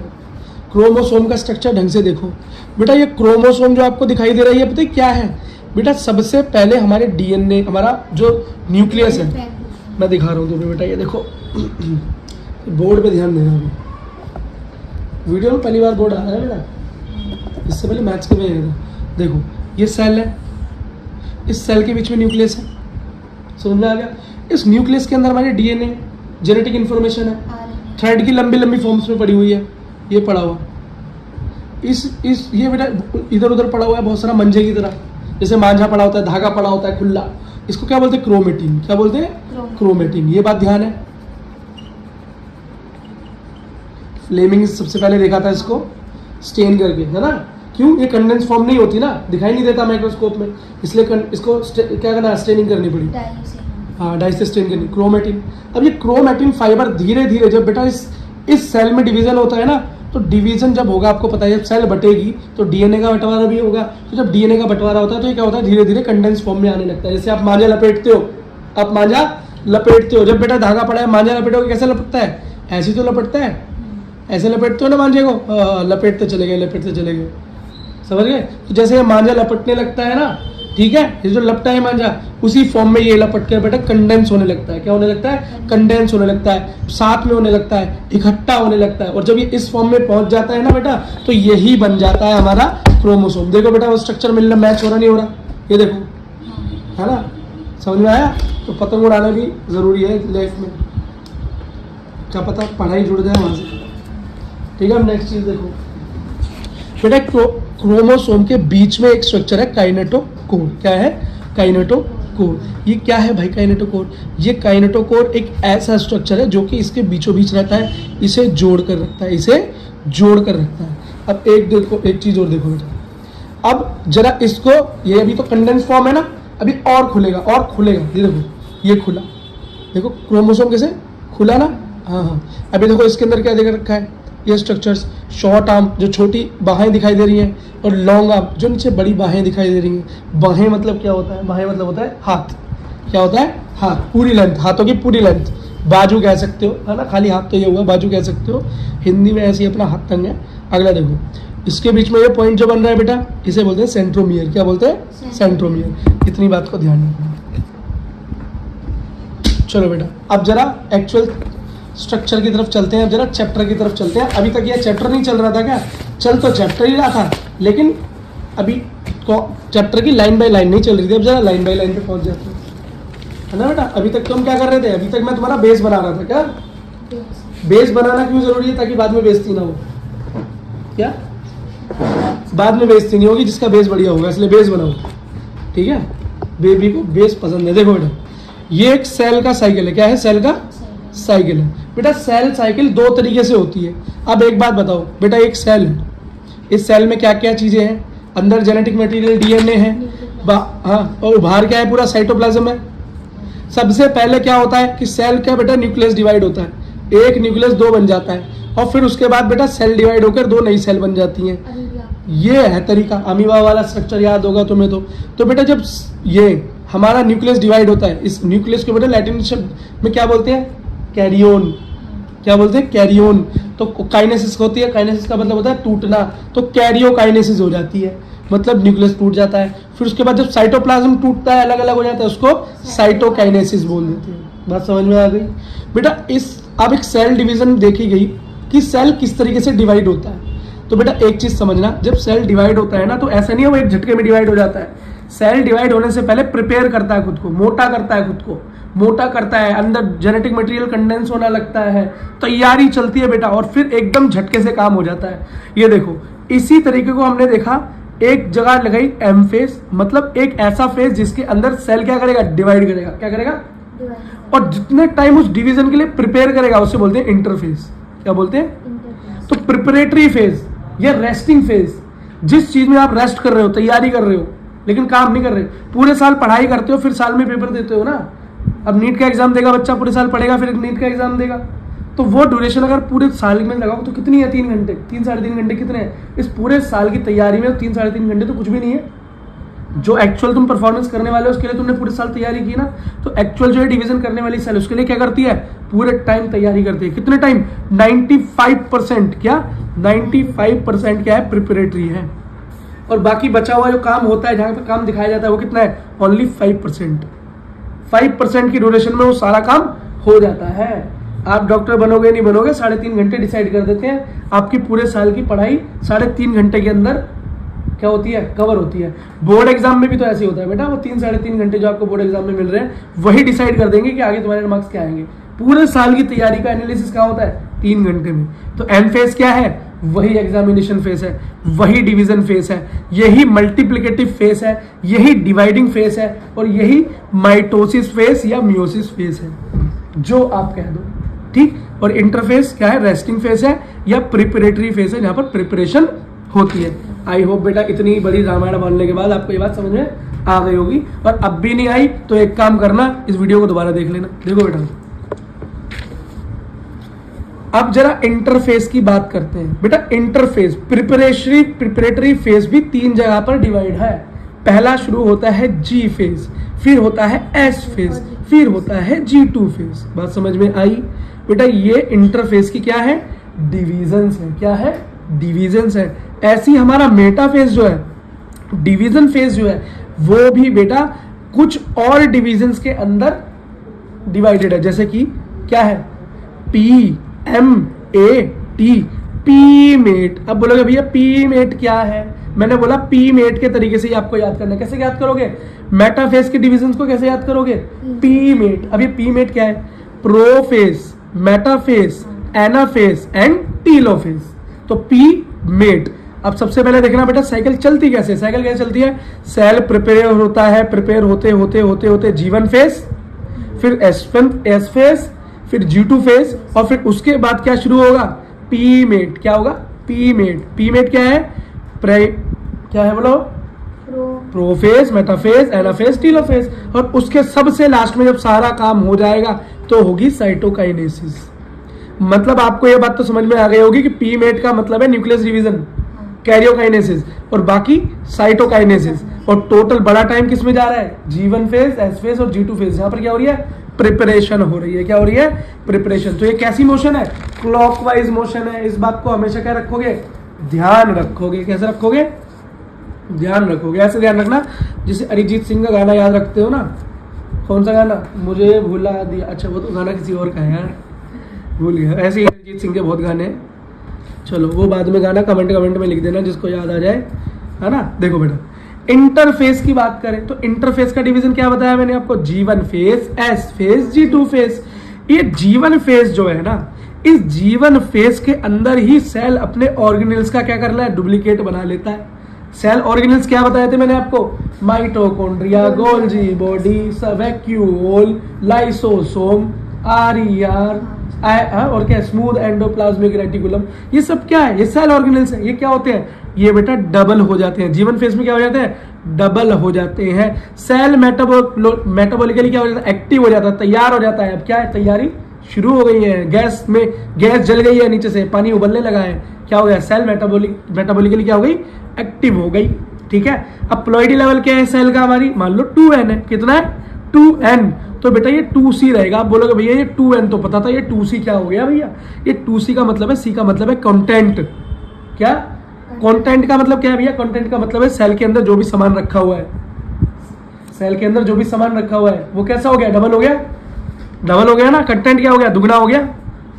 क्रोमोसोम का स्ट्रक्चर ढंग से देखो बेटा। ये क्रोमोसोम जो आपको दिखाई दे रही है पता है क्या है बेटा, सबसे पहले हमारे डीएनए, हमारा जो न्यूक्लियस है, मैं दिखा रहा हूँ तुम्हें बेटा, ये देखो बोर्ड पे ध्यान देना। अभी वीडियो में पहली बार बोर्ड आ रहा है बेटा, इससे पहले मैथ्स के में था। देखो ये सेल है, इस सेल के बीच में न्यूक्लियस है, समझ में आ गया। इस न्यूक्लियस के अंदर हमारे डीएनए जेनेटिक इन्फॉर्मेशन है, थ्रेड की लंबी लंबी फॉर्म्स में पड़ी हुई है, ये पड़ा हुआ। इस ये बेटा इधर उधर पड़ा हुआ है बहुत सारा मंजे की तरह, जैसे मांझा पड़ा होता है, धागा पड़ा होता है खुला, इसको क्या बोलते हैं, क्रोमेटिन। क्या बोलते हैं, क्रोमेटिन। ये बात ध्यान है। फ्लेमिंग सबसे पहले देखा था इसको स्टेन करके, है ना। क्यों, ये कंडेंस फॉर्म नहीं होती ना, दिखाई नहीं देता माइक्रोस्कोप में, इसलिए इसको क्या करना, स्टेनिंग करनी पड़ी। हाँ, डाई से स्टेन करनी, क्रोमेटिन। अब ये क्रोमेटिन फाइबर धीरे धीरे जब बेटा इस सेल में डिवीजन होता है ना, तो डिवीजन जब होगा आपको पता है, जब सेल बटेगी तो डीएनए का बंटवारा भी होगा। तो जब डीएनए का बंटवारा होता है तो ये क्या होता है, धीरे धीरे कंडेंस फॉर्म में आने लगता है। जैसे आप मांझा लपेटते हो, आप मांझा लपेटते हो, जब बेटा धागा पड़ा है मांझा लपेटोगे कैसे लपटता है, ऐसे तो लपटता है, ऐसे लपेटते हो ना मांझे को, लपेटते चले गए, समझ गए। तो जैसे ये मांझा लपटने लगता है ना, ठीक है, ये जो लपटा है मांझा, उसी फॉर्म में ये लपट कर बेटा कंडेंस होने लगता है। क्या होने लगता है, कंडेंस होने लगता है, साथ में होने लगता है, इकट्ठा होने लगता है। और जब ये इस फॉर्म में पहुंच जाता है ना बेटा, तो यही बन जाता है हमारा क्रोमोसोम। देखो बेटा वो स्ट्रक्चर मिलना मैच हो रहा नहीं हो रहा, ये देखो, है ना, समझ में आया। तो पतंग उड़ाना भी जरूरी है लाइफ में, क्या पता पढ़ाई जुड़ जाए वहां से। ठीक है, अब नेक्स्ट चीज देखो बेटा, क्रोमोसोम के बीच में एक स्ट्रक्चर है काइनेटोकोर। क्या है, काइनेटोकोर। ये क्या है भाई काइनेटोकोर, ये काइनेटोकोर एक ऐसा स्ट्रक्चर है जो कि इसके बीचों बीच रहता है, इसे जोड़ कर रखता है, अब एक चीज और देखो बेटा, अब जरा इसको, ये अभी तो कंडेंस फॉर्म है ना, अभी और खुलेगा, ये देखो ये खुला, देखो क्रोमोसोम कैसे खुला ना। हाँ, अभी देखो इसके अंदर क्या देकर रखा है, ये स्ट्रक्चर्स, शॉर्ट आर्म जो छोटी बाहें दिखाई दे रही हैं, और लॉन्ग आर्म जो नीचे बड़ी बाहें दिखाई दे रही हैं। बाहें मतलब क्या होता है, बाहें मतलब होता है हाथ। क्या होता है, हाथ, पूरी लेंथ, हाथों की पूरी लेंथ, बाजू कह सकते हो, है ना, खाली हाथ तो ये हुआ, बाजू कह सकते हो, हिंदी में ऐसे ही अपना हाथ तंग है। अगला देखो, इसके बीच में ये पॉइंट जो बन रहा है बेटा, इसे बोलते हैं सेंट्रोमियर। क्या बोलते हैं, सेंट्रोमियर। इतनी बात को ध्यान रखना। चलो बेटा अब जरा एक्चुअल स्ट्रक्चर की तरफ चलते हैं, अब जरा चैप्टर की तरफ चलते हैं। अभी तक ये चैप्टर नहीं चल रहा था क्या, चल तो चैप्टर ही रहा था, लेकिन अभी चैप्टर की लाइन बाय लाइन नहीं चल रही थी, अब जरा लाइन बाय लाइन पे पहुंच जाते हैं, है ना बेटा। अभी तक तुम क्या कर रहे थे, अभी तक मैं तुम्हारा बेस बना रहा था। क्या बेस बनाना क्यों जरूरी है, ताकि बाद में बेइज्जती ना हो। क्या, बाद में बेइज्जती नहीं होगी, जिसका बेस बढ़िया होगा, इसलिए बेस बनाओ। ठीक है, बेबी को बेस पसंद है। देखो बेटा ये एक सेल का साइकिल है। क्या है, सेल का साइकिल है बेटा। सेल साइकिल 2 तरीके से होती है। अब एक बात बताओ बेटा, एक सेल है, इस सेल में क्या क्या चीजें हैं, अंदर जेनेटिक मटेरियल डीएनए है, हाँ, और बाहर क्या है, पूरा साइटोप्लाज्म है। सबसे पहले क्या होता है कि सेल का बेटा न्यूक्लियस डिवाइड होता है, एक न्यूक्लियस 2 बन जाता है, और फिर उसके बाद बेटा सेल डिवाइड होकर 2 नई सेल बन जाती हैं। ये है तरीका, अमीबा वाला स्ट्रक्चर याद होगा तुम्हें। तो बेटा जब ये हमारा न्यूक्लियस डिवाइड होता है, इस न्यूक्लियस को बेटा लैटिन शब्द में क्या बोलते हैं, कैरियोन। क्या बोलते हैं, कैरियोन। तो काइनेसिस होती है, काइनेसिस का मतलब होता है टूटना, तो कैरियोकाइनेसिस हो जाती है, मतलब न्यूक्लियस टूट जाता है। फिर उसके बाद जब साइटोप्लाज्म टूटता है, अलग अलग हो जाता है, उसको साइटोकाइनेसिस बोल देते हैं। बात समझ में आ गई बेटा। इस अब एक सेल डिवीजन देखी गई कि सेल किस तरीके से डिवाइड होता है। तो बेटा एक चीज समझना, जब सेल डिवाइड होता है ना, तो ऐसा नहीं है वो एक झटके में डिवाइड हो जाता है। सेल डिवाइड होने से पहले प्रिपेयर करता है खुद को, मोटा करता है खुद को, मोटा करता है, अंदर जेनेटिक मटेरियल कंडेंस होना लगता है, तैयारी चलती है बेटा, और फिर एकदम झटके से काम हो जाता है। ये देखो इसी तरीके को हमने देखा, एक जगह लगाई एम फेज, मतलब एक ऐसा फेज जिसके अंदर सेल क्या करेगा, डिवाइड करेगा। क्या करेगा? और जितने टाइम उस डिवीजन के लिए प्रिपेयर करेगा उसे बोलते हैं इंटरफेज। क्या बोलते हैं? तो प्रिपरेटरी फेज या रेस्टिंग फेज, जिस चीज में आप रेस्ट कर रहे हो, तैयारी कर रहे हो, लेकिन काम नहीं कर रहे, पूरे साल पढ़ाई करते हो, फिर साल में पेपर देते हो ना। अब नीट का एग्जाम देगा बच्चा, पूरे साल पढ़ेगा, फिर नीट का एग्जाम देगा, तो वो ड्यूरेशन अगर पूरे साल में लगाओ तो कितनी है? 3 घंटे, 3 साढ़े 3 घंटे कितने हैं? इस पूरे साल की तैयारी में 3 साढ़े 3 घंटे तो कुछ भी नहीं है। जो एक्चुअल तुम परफॉर्मेंस करने वाले हो उसके लिए तुमने पूरे साल तैयारी की ना, तो एक्चुअल जो है डिवीजन करने वाली सेल उसके लिए क्या करती है? पूरे टाइम तैयारी करती है। कितने टाइम? 95%। क्या 95% क्या है? प्रिपरेटरी है। और बाकी बचा हुआ जो काम होता है, जहां पे काम दिखाया जाता है, वो कितना है? ओनली 5%। 5% की ड्यूरेशन में वो सारा काम हो जाता है। आप डॉक्टर बनोगे नहीं बनोगे, 3.5 घंटे डिसाइड कर देते हैं। आपकी पूरे साल की पढ़ाई 3.5 घंटे के अंदर क्या होती है? कवर होती है। बोर्ड एग्जाम में भी तो ऐसे होता है बेटा, वो 3 साढ़े 3 घंटे जो आपको बोर्ड एग्जाम में मिल रहे हैं वही डिसाइड कर देंगे कि आगे तुम्हारे मार्क्स क्या आएंगे। पूरे साल की तैयारी का एनालिसिस क्या होता है? 3 घंटे में। तो एम फेज क्या है? वही एग्जामिनेशन फेज है, वही डिवीजन फेज है, यही मल्टीप्लिकेटिव फेज है, यही डिवाइडिंग फेज है, और यही माइटोसिस फेज या मियोसिस फेज है, जो आप कह दो। ठीक। और इंटरफेस क्या है? रेस्टिंग फेज है या प्रिपरेटरी फेज है, जहां पर प्रिपरेशन होती है। आई होप बेटा इतनी बड़ी रामायण बनने के बाद आपको ये बात समझ में आ गई होगी, और अब भी नहीं आई तो एक काम करना, इस वीडियो को दोबारा देख लेना। देखो बेटा, अब जरा इंटरफेस की बात करते हैं। बेटा इंटरफेस प्रिपरेटरी फेज भी 3 जगह पर डिवाइड है। पहला शुरू होता है जी फेज, फिर होता है एस फेज, फिर होता है G2 फेज। बात समझ में आई बेटा? ये इंटरफेस की क्या है? डिविजन्स है। क्या है? डिविजन्स है। ऐसी हमारा मेटा फेज जो है, डिवीजन फेज जो है, वो भी बेटा कुछ और डिविजन्स के अंदर डिवाइडेड है। जैसे कि क्या है? PMAT, पीमेट। अब बोलोगे भैया पीमेट क्या है? मैंने बोला पीमेट के तरीके से ही आपको याद करना है। कैसे याद करोगे? मेटाफेज के डिविजन्स को कैसे याद करोगे? पीमेट। अब ये पीमेट क्या है? Prophase, metaphase, anaphase and telophase. तो पीमेट। अब सबसे पहले देखना बेटा साइकिल चलती कैसे? साइकिल कैसे चलती है? सेल प्रिपेयर होता है, प्रिपेयर होते होते होते होते G1 फेज, फिर एस फेज, फिर G2 फेज, और फिर उसके बाद क्या शुरू होगा? पीमेट। क्या होगा? पीमेट। पीमेट क्या है? क्या है बोलो? Prophase, metaphase, anaphase, telophase. और उसके सबसे लास्ट में जब सारा काम हो जाएगा तो होगी साइटोकाइनेसिस। मतलब आपको ये बात तो समझ में आ गई होगी कि पीमेट का मतलब है न्यूक्लियस डिवीजन, कैरियोकाइनेसिस, और बाकी साइटोकाइनेसिस। और टोटल बड़ा टाइम किस में जा रहा है? G1 फेज, एस फेज और G2 फेज। यहाँ पर क्या हो रही है? प्रिपरेशन हो रही है। क्या हो रही है? प्रिपरेशन। तो ये कैसी मोशन है? क्लॉकवाइज मोशन है। इस बात को हमेशा क्या रखोगे? ध्यान रखोगे। कैसे रखोगे? ध्यान रखोगे। ऐसे ध्यान रखना जैसे अरिजीत सिंह का गाना याद रखते हो ना। कौन सा गाना? मुझे भुला दिया। अच्छा, वो तो गाना किसी और का है यार, भूल गया। ऐसे ही अरिजीत सिंह के बहुत गाने हैं। चलो वो बाद में गाना कमेंट में लिख देना जिसको याद आ जाए, है ना। देखो बेटा इंटरफेस की बात करें तो इंटरफेस का डिवीजन क्या बताया मैंने आपको? G1 phase, S phase, G2 phase. ये G1 फेज जो है ना, इस G1 फेज के अंदर ही सेल अपने ऑर्गेनेल्स का क्या कर रहा है? डुप्लीकेट बना लेता है। सेल ऑर्गेनेल्स क्या बताए थे मैंने आपको? Mitochondria, Golgi body, vacuole, lysosome, RER, और क्या? Smooth endoplasmic reticulum. ये सब क्या है? ये सेल ऑर्गेनेल्स है। ये क्या होते हैं? ये बेटा डबल हो जाते हैं। G1 फेज में क्या हो जाते हैं? डबल हो जाते हैं। सेल मेटाबॉलिकली क्या हो जाता है? एक्टिव हो जाता है, तैयार हो जाता है। अब क्या है? तैयारी शुरू हो गई है। गैस जल गई है, नीचे से पानी उबलने लगा है। क्या हो गया? सेल मेटाबॉलिकली क्या हो गई? एक्टिव हो गई। ठीक है। अब प्लॉइडी लेवल क्या है सेल का? हमारी मान लो 2n है। कितना है? 2n। तो बेटा ये 2C रहेगा। आप बोलोगे भैया ये 2N तो पता था, ये 2C क्या हो गया भैया? ये 2C का मतलब है, C का मतलब है कंटेंट। क्या कंटेंट का मतलब क्या है भैया? कंटेंट का मतलब है सेल के अंदर जो भी सामान रखा हुआ है, सेल के अंदर जो भी सामान रखा हुआ है वो कैसा हो गया? डबल हो गया। डबल हो गया ना। कंटेंट क्या हो गया? दुगना हो गया।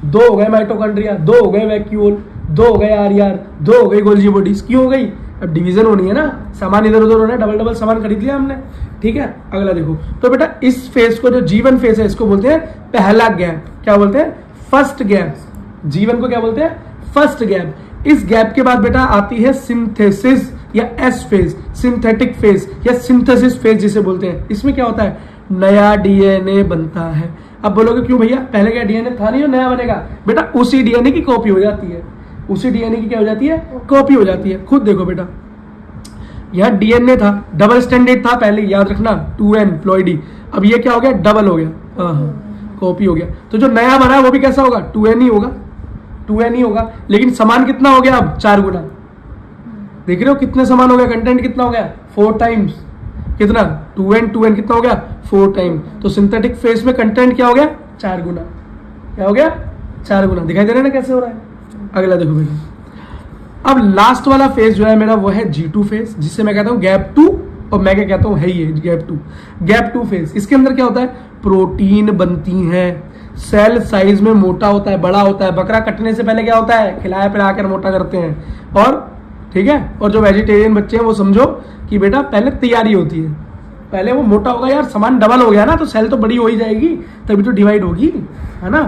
2 हो गए माइटोकॉन्ड्रिया, 2 हो गए वैक्यूल, 2 हो गए आरईआर, 2 हो गई गोल्जी बॉडीज। क्यों हो गई? अब डिवीजन होनी है ना, सामान इधर उधर होना है, डबल डबल सामान खरीद लिया हमने। ठीक है, अगला देखो। तो बेटा इस फेज को, जो जीवन फेज है, इसको बोलते हैं पहला गैप। क्या बोलते हैं? First gap. जीवन को क्या बोलते हैं? First gap. इस गैप के बाद बेटा आती है सिंथेसिस या एस फेज, सिंथेटिक फेज या सिंथेसिस फेज जिसे बोलते हैं। इसमें क्या होता है? नया डीएनए बनता है। अब बोलोगे क्यों भैया? पहले क्या डीएनए था नहीं और नया बनेगा? बेटा उसी डीएनए की कॉपी हो जाती है, उसी डीएनए की क्या हो जाती है? कॉपी हो जाती है। खुद देखो बेटा, यहाँ डीएनए था, डबल स्टैंडर्ड था पहले, याद रखना 2N प्लॉइडी। अब ये क्या हो गया? डबल हो गया, कॉपी हो गया। तो जो नया बना है वो भी कैसा होगा? 2N ही होगा, 2N ही होगा। लेकिन समान कितना हो गया? अब 4 गुना। देख रहे हो कितने समान हो गया? कंटेंट कितना हो गया? 4 टाइम्स। कितना? 2N कितना हो गया? 4 टाइम। तो सिंथेटिक फेज में कंटेंट क्या हो गया? 4 गुना। क्या हो गया? 4 गुना। दिखाई दे रहा है ना कैसे हो रहा है? अगला देखो बेटा, अब लास्ट वाला फेज जो है मेरा वो है G2 फेज, जिसे मैं कहता हूं गैप 2, और मैं क्या कहता हूं? है ये गैप 2। गैप 2 फेज, इसके अंदर क्या होता है? प्रोटीन बनती हैं, सेल साइज में मोटा होता है, बड़ा होता है। बकरा कटने से पहले क्या होता है? खिलाया पिलाकर मोटा करते हैं। और ठीक है, और जो वेजिटेरियन बच्चे हैं वो समझो कि बेटा पहले तैयारी होती है, पहले वो मोटा होगा। यार सामान डबल हो गया ना, तो सेल तो बड़ी हो ही जाएगी, तभी तो डिवाइड होगी, है ना।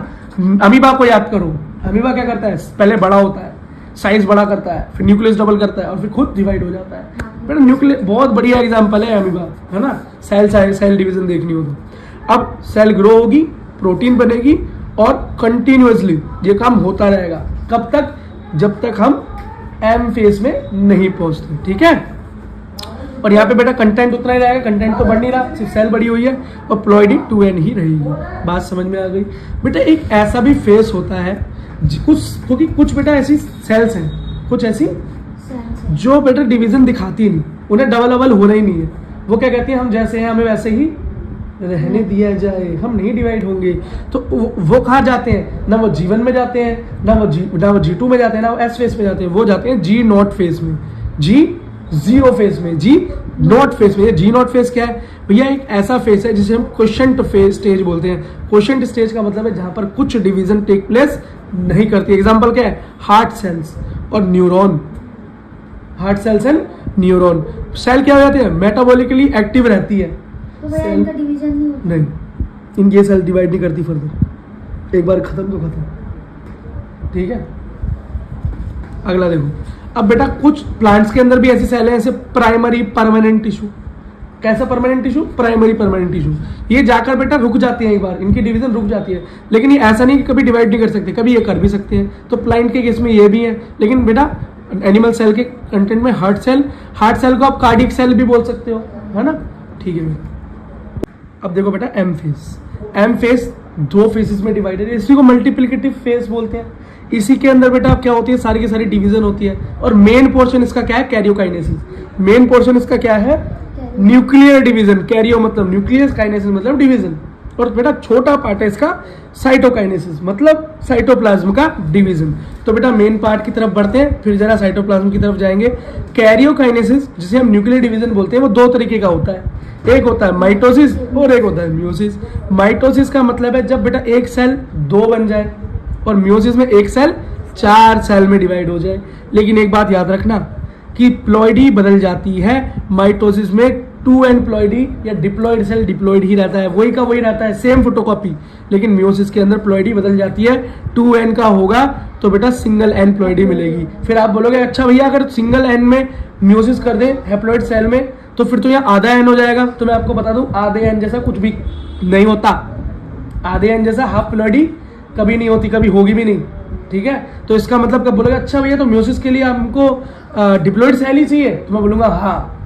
अमीबा को याद करो, अमीबा क्या करता है? पहले बड़ा होता है, साइज बड़ा करता है, फिर न्यूक्लियस डबल करता है और फिर खुद डिवाइड हो जाता है। बेटा न्यूक्लियस बहुत बढ़िया एग्जांपल है अमीबा, है ना। सेल डिवीजन देखनी हो तो अब सेल ग्रो होगी, प्रोटीन बनेगी और कंटिन्यूअसली ये काम होता रहेगा। कब तक? जब तक हम एम फेज में नहीं पहुंचते। ठीक है, और यहाँ पे बेटा कंटेंट उतना ही रहेगा, कंटेंट तो बढ़ नहीं रहा, सिर्फ सेल बड़ी हुई है और प्लॉइडी 2N ही रहेगी। बात समझ में आ गई? बेटा एक ऐसा भी फेज होता है क्योंकि कुछ बेटा ऐसी सेल्स हैं, कुछ ऐसी जो बेटा डिवीजन दिखाती नहीं, उन्हें डबल डबल होना ही नहीं है। वो क्या कहती है? हम जैसे हैं हमें वैसे ही रहने दिया जाए, हम नहीं डिवाइड होंगे। तो वो कहाँ जाते हैं? ना वो जीवन में जाते हैं, ना वो G2 में जाते हैं, ना वो एस फेज में जाते हैं। वो जाते हैं G0 फेज में, G0 फेज में, G0 फेज में। ये G0 फेज क्या है भैया? एक ऐसा फेज है जिसे हम क्वोशंट फेज स्टेज बोलते हैं। क्वोशंट स्टेज का मतलब है जहां पर कुछ डिवीजन टेक प्लेस नहीं करती। एग्जांपल क्या है? हार्ट सेल्स और neuron. Heart cells and neuron. Cell क्या हो जाती है? मेटाबॉलिकली एक्टिव रहती है। तो भैया इनका डिवीजन नहीं होता? नहीं, इनकी सेल डिवाइड नहीं करती फर्दर, एक बार खत्म तो खत्म। ठीक है, अगला देखो। अब बेटा कुछ प्लांट्स के अंदर भी ऐसी सेल है, ऐसे प्राइमरी परमानेंट टिश्यू। कैसा permanent tissue? Primary permanent tissue. ये जाकर बेटा रुक जाती है, एक बार इनकी डिवीजन रुक जाती है। लेकिन ये ऐसा नहीं कि कभी डिवाइड नहीं कर सकते, कभी ये कर भी सकते हैं। तो प्लांट के केस में ये भी है। लेकिन बेटा एनिमल सेल के कंटेंट में हार्ट सेल को आप कार्डियक सेल भी बोल सकते हो, है ना। ठीक है बेटा, अब देखो बेटा एम फेज 2 फेजेस में डिवाइडेड है। इसी को मल्टीप्लिकेटिव फेज बोलते हैं। इसी के अंदर बेटा क्या होती है? सारी की सारी डिवीजन होती है। और मेन पोर्शन इसका क्या है? कैरियोकाइनेसिस। मेन पोर्शन इसका क्या है? Nuclear division. कैरियो मतलब न्यूक्लियस, काइनेसिस मतलब डिवीजन। और बेटा छोटा पार्ट है इसका साइटोकाइनेसिस, मतलब साइटोप्लाज्म का डिवीजन। तो बेटा मेन पार्ट की तरफ बढ़ते हैं, फिर जरा साइटोप्लाज्म की तरफ जाएंगे। कैरियोकाइनेसिस जिसे हम न्यूक्लियर डिवीजन बोलते हैं, वो 2 तरीके का होता है। एक होता है माइटोसिस और एक होता है म्यूसिस। माइटोसिस का मतलब है जब बेटा एक सेल 2 बन जाए, और म्यूसिस में एक सेल 4 सेल में डिवाइड हो जाए। लेकिन एक बात याद रखना कि प्लॉइडी बदल जाती है। माइटोसिस में 2N प्लॉइडी या डिप्लॉइड सेल डिप्लॉइड ही रहता है, वही का वही रहता है, सेम फोटोकॉपी। लेकिन म्यूसिस के अंदर प्लॉइडी बदल जाती है, 2N का होगा तो बेटा सिंगल N प्लॉइडी मिलेगी। फिर आप बोलोगे अच्छा भैया अगर सिंगल N में म्यूसिस कर दे हैप्लॉइड सेल में तो फिर तो यहाँ आधा N हो जाएगा। तो मैं आपको बता दूं आधे N जैसा कुछ भी नहीं होता। आधे N जैसा हाफ प्लॉइडी कभी नहीं होती, कभी होगी भी नहीं। ठीक है, तो इसका मतलब कब बोलोगे अच्छा भैया तो म्यूसिस के लिए हमको डिप्लॉइड सेल ही चाहिए, तो मैं बोलूंगा हाँ।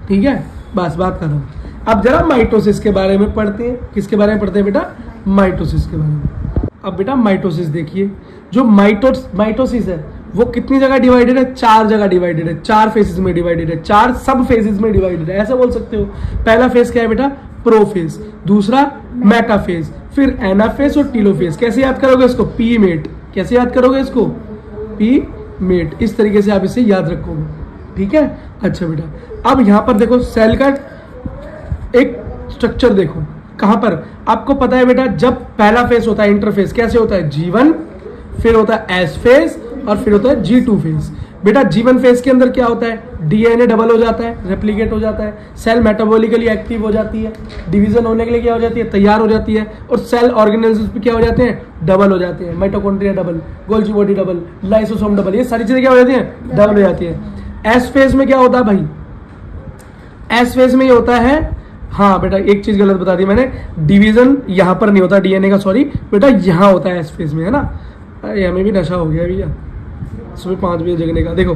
ठीक है, बस बात कर रहा हूँ। अब जरा माइटोसिस के बारे में पढ़ते हैं। किसके बारे में पढ़ते हैं बेटा? माइटोसिस के बारे में। अब बेटा माइटोसिस देखिए, जो माइटोसिस है वो कितनी जगह डिवाइडेड है? 4 जगह डिवाइडेड है, 4 फेजेस में डिवाइडेड है, 4 सब फेजेस में डिवाइडेड है, ऐसा बोल सकते हो। पहला फेज क्या है बेटा? प्रोफेज, दूसरा मेटाफेज, फिर एनाफेज और टीलोफेज। कैसे याद करोगे इसको? P MAT. कैसे याद करोगे इसको? P MAT. इस तरीके से आप इसे याद रखोगे, ठीक है। अच्छा बेटा, अब यहां पर देखो सेल का एक स्ट्रक्चर देखो। कहां पर? आपको पता है बेटा, जब पहला फेज होता है इंटरफेज, कैसे होता है? G1, फिर होता है S फेज और फिर होता है G2 फेज। बेटा G1 फेज के अंदर क्या होता है? DNA डबल हो जाता है, रेप्लिकेट हो जाता है, सेल मेटाबॉलिकली एक्टिव हो जाती है, डिवीजन होने के लिए क्या हो जाती है? तैयार हो जाती है, और सेल ऑर्गेनेल्स पे क्या हो जाते हैं? डबल हो जाते हैं। Mitochondria double, Golgi body double, lysosome double, ये सारी चीजें क्या हो जाती हैं? डबल हो जाती है। एस फेज में क्या होता है भाई? एस फेज में ये होता है, हाँ बेटा एक चीज गलत बता दी मैंने, डिवीजन यहां पर नहीं होता डीएनए का, सॉरी बेटा, यहां होता है एस फेज में, है ना। अरे हमें भी नशा हो गया भैया, सुबह 5 बजे जगने का। देखो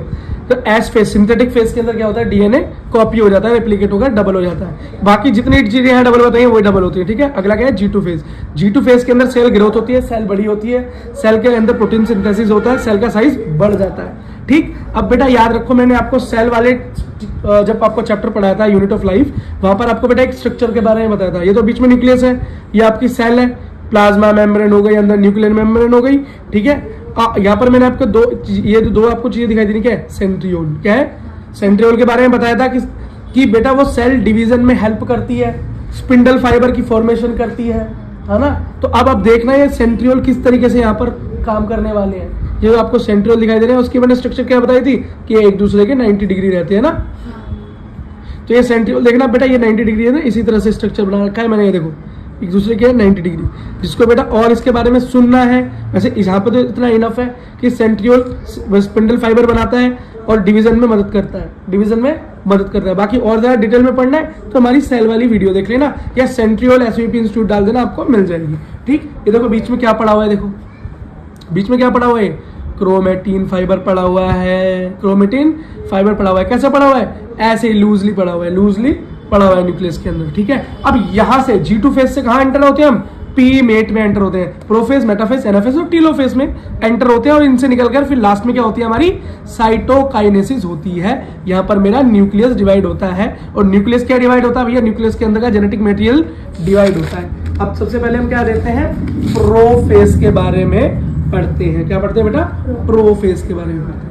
तो एस फेज, सिंथेटिक फेज के अंदर क्या होता है? डीएनए कॉपी हो जाता है, रेप्लिकेट होकर डबल हो जाता है। बाकी जितनी चीजें हैं डबल बताइए वही डबल होती है, ठीक है। अगला क्या है? G2 phase. G2 फेज के अंदर सेल ग्रोथ होती है, सेल बड़ी होती है, सेल के अंदर प्रोटीन सिंथेसिस होता है, सेल का साइज बढ़ जाता है, ठीक। अब बेटा याद रखो, मैंने आपको सेल वाले जब आपको चैप्टर पढ़ाया था यूनिट ऑफ लाइफ, वहां पर आपको बेटा एक स्ट्रक्चर के बारे में बताया था। ये तो बीच में न्यूक्लियस है, ये आपकी सेल है, प्लाज्मा मेम्ब्रेन हो गई, अंदर न्यूक्लियर मेम्ब्रेन हो गई, ठीक है। यहाँ पर मैंने आपको दो आपको चीजें दिखाई दी, क्या है? सेंट्रियोल। क्या है? सेंट्रियोल के बारे में बताया था कि बेटा वो सेल डिवीजन में हेल्प करती है, स्पिंडल फाइबर की फॉर्मेशन करती है ना। तो अब आप देखना ये सेंट्रियोल किस तरीके से यहाँ पर काम करने वाले हैं। ये जो आपको सेंट्रियोल दिखाई दे रहे हैं, उसकी मैंने स्ट्रक्चर क्या बताई थी कि ये एक दूसरे के 90 डिग्री रहते हैं ना। तो ये सेंट्रियोल देखना बेटा, ये 90 डिग्री है ना, इसी तरह से स्ट्रक्चर बना रखा है मैंने। ये देखो एक दूसरे के 90 डिग्री, जिसको बेटा और इसके बारे में सुनना है। वैसे यहाँ पे तो इतना इनफ है कि सेंट्रियोल स्पिंडल फाइबर बनाता है और डिवीजन में मदद करता है, डिवीजन में मदद करता है। बाकी और ज्यादा डिटेल में पढ़ना है तो हमारी सेल वाली वीडियो देख लेना, या सेंट्रियोल एसवीपी इंस्टीट्यूट डाल देना, आपको मिल जाएगी, ठीक। ये देखो बीच में क्या पड़ा हुआ है, देखो बीच में क्या पड़ा हुआ है? क्रोमेटिन फाइबर पड़ा हुआ है, क्रोमेटिन फाइबर पड़ा हुआ है। कैसे पड़ा हुआ है? ऐसे लूजली पड़ा हुआ है, लूजली पड़ा हुआ है न्यूक्लियस के अंदर, ठीक है। अब यहां से G2 फेज से कहां एंटर होते हैं हम? पी मेट में एंटर होते हैं, प्रोफेज, मेटाफेज, एनाफेज और टीलोफेज में एंटर होते हैं, और इनसे निकलकर फिर लास्ट में क्या होती है? हमारी साइटोकाइनेसिस होती है। यहाँ पर मेरा न्यूक्लियस डिवाइड होता है, और न्यूक्लियस क्या डिवाइड होता है भैया? न्यूक्लियस के अंदर का जेनेटिक मटेरियल डिवाइड होता है। अब सबसे पहले हम क्या देते हैं? प्रोफेज के बारे में पढ़ते हैं। क्या पढ़ते हैं बेटा? प्रोफेज के बारे में पढ़ते हैं।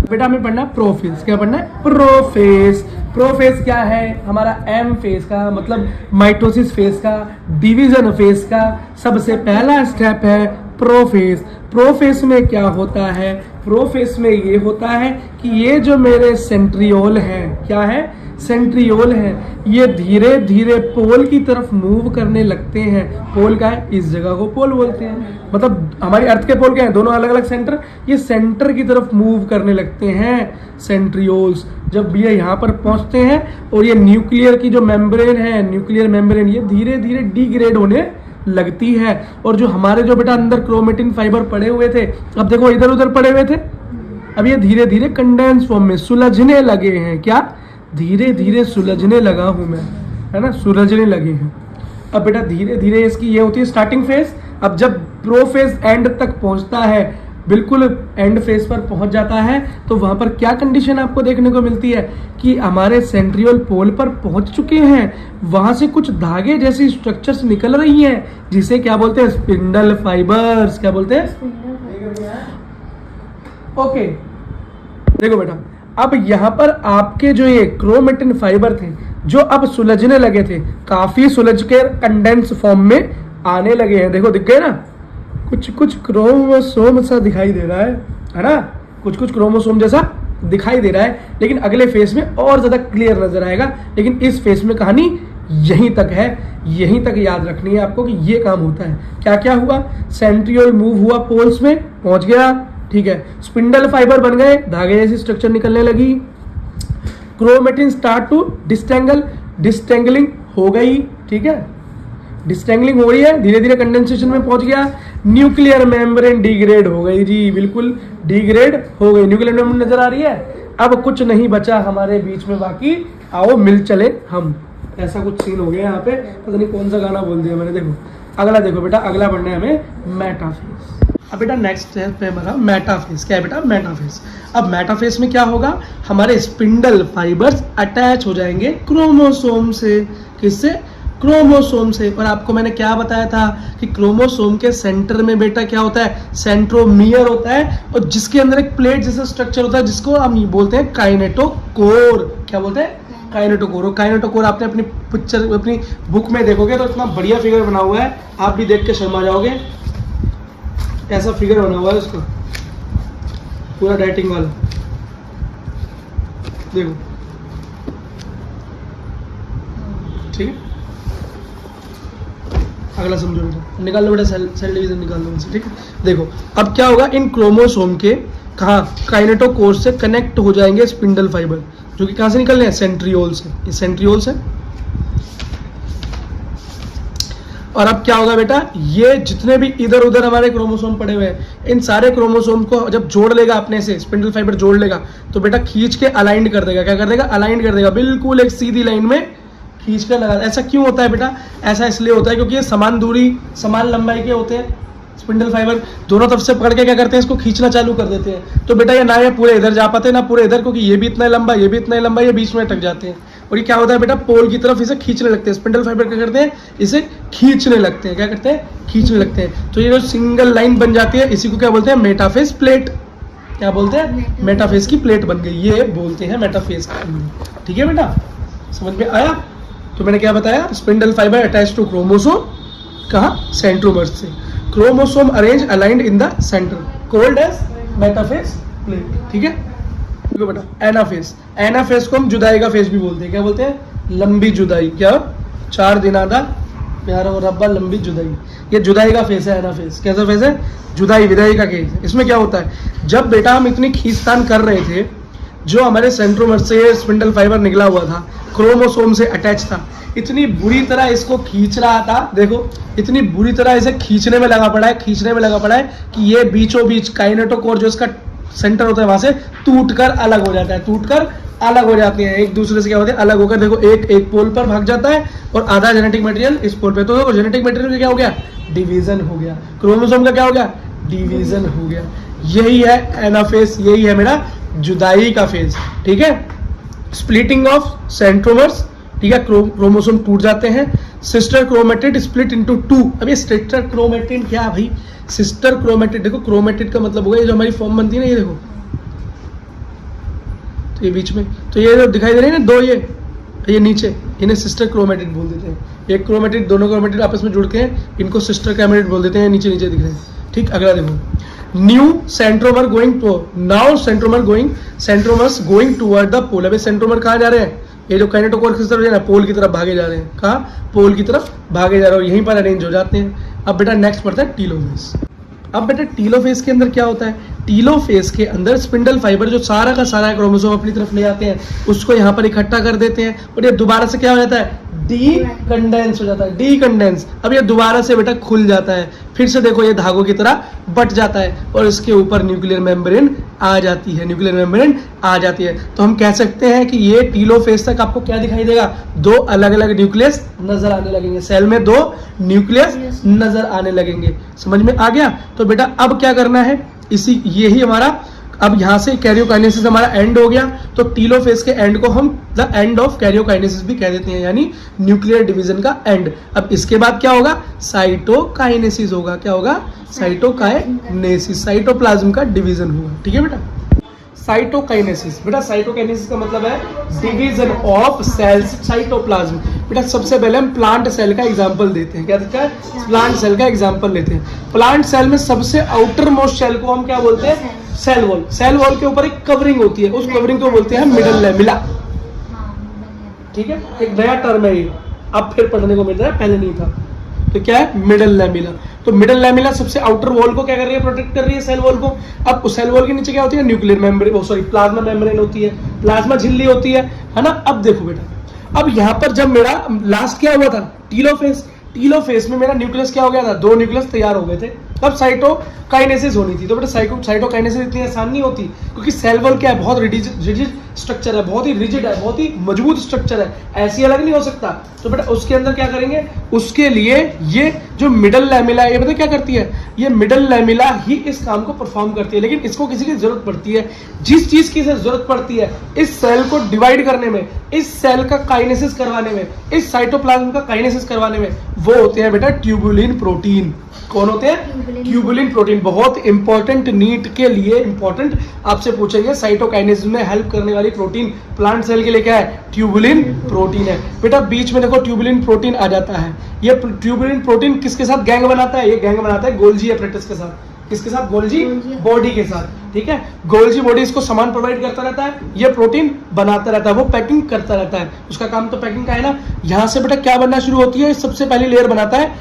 बेटा हमें पढ़ना है प्रोफेज। क्या पढ़ना है? प्रोफेज। प्रोफेज क्या है? हमारा एम फेज का, मतलब माइटोसिस फेज का, डिवीजन फेज का सबसे पहला स्टेप है प्रोफेज। प्रोफेज में क्या होता है? प्रोफेज में ये होता है कि ये जो मेरे सेंट्रियोल है, क्या है? सेंट्रियोल है, ये धीरे धीरे पोल की तरफ मूव करने लगते हैं। पोल का है, इस जगह को पोल बोलते हैं, मतलब हमारी अर्थ के पोल क्या है? दोनों अलग अलग सेंटर, ये सेंटर की तरफ मूव करने लगते हैं सेंट्रियोल्स। जब ये यहाँ पर पहुंचते हैं और ये न्यूक्लियर की जो मेम्ब्रेन है, न्यूक्लियर मेम्ब्रेन, ये धीरे धीरे डिग्रेड होने लगती है। और जो हमारे जो बेटा अंदर क्रोमेटिन फाइबर पड़े हुए थे, अब देखो इधर उधर पड़े हुए थे, अब ये धीरे धीरे कंडेंस फॉर्म में सुलझने लगे हैं। क्या? धीरे धीरे सुलझने लगा हूं मैं, है ना, सुलझने लगे हैं। अब बेटा धीरे धीरे इसकी ये होती है स्टार्टिंग फेज। अब जब प्रो फेज एंड तक पहुंचता है, बिल्कुल एंड फेज पर पहुंच जाता है, तो वहां पर क्या कंडीशन आपको देखने को मिलती है कि हमारे सेंट्रियोल पोल पर पहुंच चुके हैं, वहां से कुछ धागे जैसी स्ट्रक्चर्स निकल रही हैं, जिसे क्या बोलते हैं? Spindle fibres. क्या बोलते हैं? ओके देखो बेटा, अब यहाँ पर आपके जो ये क्रोमेटिन फाइबर थे, जो अब सुलझने लगे थे, काफी सुलझ के कंडेंस फॉर्म में आने लगे हैं। देखो दिख गए ना, कुछ कुछ क्रोमोसोम सा दिखाई दे रहा है ना, कुछ कुछ क्रोमोसोम जैसा दिखाई दे रहा है, लेकिन अगले फेज में और ज्यादा क्लियर नजर आएगा। लेकिन इस फेज में कहानी यहीं तक है, यहीं तक याद रखनी है आपको कि ये काम होता है। क्या क्या हुआ? सेंट्रियोल मूव हुआ, पोल्स में पहुंच गया, ठीक है, स्पिंडल फाइबर बन गए, धागे जैसी स्ट्रक्चर निकलने लगी, क्रोमेटिन स्टार्ट टू डिस्टेंगल, डिस्टेंगलिंग हो गई, ठीक है, डिस्टेंगलिंग हो रही है, धीरे धीरे कंडेंसेशन में पहुंच गया, न्यूक्लियर मेम्ब्रेन डिग्रेड हो गई जी, बिल्कुल डिग्रेड हो गई, न्यूक्लियर मेम्ब्रेन नजर आ रही है। अब कुछ नहीं बचा हमारे बीच में बाकी, आओ मिल चले हम, ऐसा कुछ सीन हो गया यहाँ पे। पता नहीं कौन सा गाना बोल दिया मैंने। देखो अगला, देखो बेटा अगला बढ़ना है हमें मेटाफेज। अब बेटा नेक्स्ट स्टेप पे हमारा मेटाफेज। क्या है बेटा? मेटाफेज। अब मेटाफेज में क्या होगा? हमारे स्पिंडल फाइबर्स अटैच हो जाएंगे क्रोमोसोम से। किससे? क्रोमोसोम से। और आपको मैंने क्या बताया था कि क्रोमोसोम के सेंटर में बेटा क्या होता है, सेंट्रोमियर होता है, और जिसके अंदर एक प्लेट जैसा स्ट्रक्चर होता है जिसको हम बोलते हैं काइनेटोकोर। क्या बोलते हैं, काइनेटोकोर। और काइनेटोकोर आपने अपनी पिक्चर, अपनी बुक में देखोगे तो इतना बढ़िया फिगर बना हुआ है, आप भी देख के शर्मा जाओगे। ऐसा फिगर बना हुआ है उसका, पूरा डाइटिंग वाला, देखो, ठीक है। अगला समझो बेटा, निकाल लो बेटा, सेल डिवीजन निकाल लो उनसे, ठीक है। देखो अब क्या होगा, इन क्रोमोसोम के कहाँ, काइनेटोकोर से कनेक्ट हो जाएंगे स्पिंडल फाइबर, जो कि कहाँ से निकल रहे हैं, सेंट्रियोल से। ये सेंट्रियोल से। और अब क्या होगा बेटा, ये जितने भी इधर उधर हमारे क्रोमोसोम पड़े हुए हैं, इन सारे क्रोमोसोम को जब जोड़ लेगा अपने से, स्पिंडल फाइबर जोड़ लेगा, तो बेटा खींच के अलाइंड कर देगा। क्या कर देगा, अलाइंड कर देगा, बिल्कुल एक सीधी लाइन में खींच कर लगा। ऐसा क्यों होता है बेटा, ऐसा इसलिए होता है क्योंकि ये समान दूरी, समान लंबाई के होते हैं स्पिंडल फाइबर, दोनों तरफ से पकड़ के क्या करते हैं, इसको खींचना चालू कर देते हैं। तो बेटा ये ना ये पूरे इधर जा पाते ना पूरे इधर, क्योंकि ये भी इतना लंबा, ये भी इतना लंबा, ये बीच में अटक जाते हैं। और ये क्या होता है बेटा, पोल की तरफ इसे खींचने लगते हैं। स्पिंडल फाइबर क्या करते हैं, इसे खींचने लगते हैं। क्या करते हैं, खींचने लगते हैं। तो ये जो सिंगल लाइन बन जाती है, इसी को क्या बोलते हैं, मेटाफेज प्लेट। क्या बोलते हैं, मेटाफेज की प्लेट बन गई, ये बोलते हैं मेटाफेज। ठीक है बेटा, समझ में आया। तो मैंने क्या बताया, spindle fibre attach to chromosome, कहाँ, सेंट्रोमर्स से। Chromosome arrange aligned in the centre, called as metaphase plate. ठीक है बेटा। एनाफेज, एनाफेज को हम जुदाई का फेज भी बोलते हैं। क्या बोलते हैं, लंबी जुदाई। क्या, 4 दिनादा प्यारा और रब्बा लंबी जुदाई, ये जुदाई का फेज है एनाफेज। कैसा फेज है, जुदाई, विदाई का केस। इसमें क्या होता है, जब बेटा हम इतनी खींचतान कर रहे थे, जो हमारे सेंट्रोमर से स्पिंडल फाइबर निकला हुआ था, क्रोमोसोम से अटैच था, इतनी बुरी तरह इसको खींच रहा था, देखो इतनी बुरी तरह इसे खींचने में लगा पड़ा है, खींचने में लगा पड़ा है कि ये बीचों बीच काइनेटोकोर जो इसका सेंटर होता है वहां से टूटकर अलग हो जाता है, टूटकर अलग हो जाती हैं एक दूसरे से। क्या होते हैं, अलग होकर देखो एक पोल पर भाग जाता है और आधा जेनेटिक मटेरियल इस पोल पे। तो देखो जेनेटिक मटेरियल क्या हो गया, डिवीजन हो गया। क्रोमोसोम का क्या हो गया, डिवीजन हो गया। यही है एनाफेज, यही है मेरा जुदाई का फेज। ठीक है, स्प्लिटिंग ऑफ सेंट्रोमर्स। ठीक है, क्रोमोसोम टूट जाते हैं। Sister chromatid split into 2। अब ये सिस्टर क्रोमेटिड क्या है भाई, सिस्टर क्रोमेटिड, देखो क्रोमेटिड का मतलब होगा ये जो हमारी फॉर्म बनती है ना, ये देखो, तो ये बीच में, तो ये जो दिखाई दे रही है ना 2, ये नीचे, इन्हें सिस्टर क्रोमेटिड बोल देते हैं। एक क्रोमेटिड, दोनों क्रोमेटिड आपस में जुड़ के इनको सिस्टर क्रोमेटिड बोल देते हैं, नीचे नीचे दिख रहे हैं। ठीक, अगला देखो, new centromere going to, now centromeres going toward the pole. अब सेंट्रोमर कहाँ जा रहे हैं, ये जो काइनेटोकोर किस तरफ जा रहे हैं, पोल की तरफ भागे जा रहे हैं। कहाँ, पोल की तरफ भागे जा रहे हो, यहीं पर अरेंज हो जाते हैं। अब बेटा नेक्स्ट पढ़ता है टीलोफेज। अब बेटा टीलोफेज के अंदर क्या होता है, टीलोफेज के अंदर स्पिंडल फाइबर जो सारा का सारा क्रोमोसोम अपनी तरफ ले आते हैं, उसको यहाँ पर इकट्ठा कर देते हैं और ये दोबारा से क्या हो जाता है, डीकंडेंस हो जाता है, डीकंडेंस। अब ये दोबारा से बेटा खुल जाता है, फिर से देखो ये धागों की तरह बट जाता है और इसके ऊपर न्यूक्लियर मेम्ब्रेन आ जाती है, न्यूक्लियर मेम्ब्रेन आ जाती है। तो हम कह सकते हैं कि ये टीलोफेज तक आपको क्या दिखाई देगा, 2 अलग अलग न्यूक्लियस नजर आने लगेंगे, सेल में 2 न्यूक्लियस नजर आने लगेंगे। समझ में आ गया। तो बेटा अब क्या करना है, इसी यही हमारा, अब यहाँ से कैरियोकाइनेसिस हमारा एंड हो गया, तो टीलोफेज के एंड को हम द एंड ऑफ कैरियोकाइनेसिस भी कह देते हैं, यानी न्यूक्लियर डिवीजन का एंड। अब इसके बाद क्या होगा, साइटोकाइनेसिस होगा। क्या होगा, साइटोकाइनेसिस, साइटोप्लाज्म का डिवीजन होगा। ठीक है बेटा, साइटोकाइनेसिस। बेटा साइटोकाइनेसिस का मतलब है डिवीजन ऑफ सेल्स, साइटोप्लाज्म। बेटा सबसे पहले हम प्लांट सेल का एग्जांपल देते हैं। क्या देता है, प्लांट सेल का एग्जांपल लेते हैं। प्लांट सेल में सबसे आउटर मोस्ट सेल को हम क्या बोलते हैं, सेल वॉल। सेल वॉल के ऊपर एक कवरिंग होती है, उस कवरिंग को बोलते हैं मिडल लैमेला। ठीक है, एक नया टर्म है ये, अब फिर पढ़ने को मिल रहा है, पहले नहीं था। तो क्या है, मिडल लैमेला। तो मिडल लैमेला सबसे आउटर वॉल को क्या कर रही है, प्रोटेक्ट कर रही है, सेल वॉल को। अब उस सेल वॉल के नीचे क्या होती है, nuclear membrane, sorry plasma membrane होती है, प्लाज्मा झिल्ली होती है ना। अब देखो बेटा, अब यहाँ पर जब मेरा लास्ट क्या हुआ था, टीलोफेज। टीलोफेज में मेरा न्यूक्लियस क्या हो गया था, 2 न्यूक्लियस तैयार हो गए थे। तब साइटोकाइनेसिस होनी थी। तो बेटा साइटोकाइनेसिस इतनी आसान नहीं होती, क्योंकि सेल वॉल क्या है, बहुत रिजिड स्ट्रक्चर है, बहुत ही रिजिड है, बहुत ही मजबूत स्ट्रक्चर है, ऐसी अलग नहीं हो सकता। तो बेटा उसके अंदर क्या करेंगे, उसके लिए ये जो मिडल लैमेला है, ये पता क्या करती है, ये मिडल लैमेला ही इस काम को परफॉर्म करती है, लेकिन इसको किसी की जरूरत पड़ती है। जिस चीज की जरूरत पड़ती है इस सेल को डिवाइड करने में, इस सेल का काइनेसिस करवाने में, इस साइटोप्लाज्म का काइनेसिस करवाने में, वो होते हैं बेटा ट्यूबुलिन प्रोटीन। कौन होते हैं? Tubulin protein. बहुत इंपॉर्टेंट, नीट के लिए इंपॉर्टेंट, आपसे पूछेंगे साइटोकाइनेसिस में हेल्प करने वाली प्रोटीन प्लांट सेल के लिए क्या है? ट्यूबुलिन प्रोटीन है। बेटा बीच में देखो ट्यूबुलिन प्रोटीन आ जाता है। ये ट्यूबुलिन प्रोटीन किसके साथ गैंग बनाता है? ये गैंग बनाता है गोल्जी एपरेटस के साथ। किसके साथ? गोल्जी बॉडी के साथ। ठीक है, गोल्जी बॉडी इसको सामान प्रोवाइड करता रहता है, ये प्रोटीन बनाता रहता है, वो पैकिंग करता रहता है। उसका काम तो पैकिंग का है ना। यहां से बेटा क्या बनना शुरू होती है? सबसे पहली लेयर बनाता है,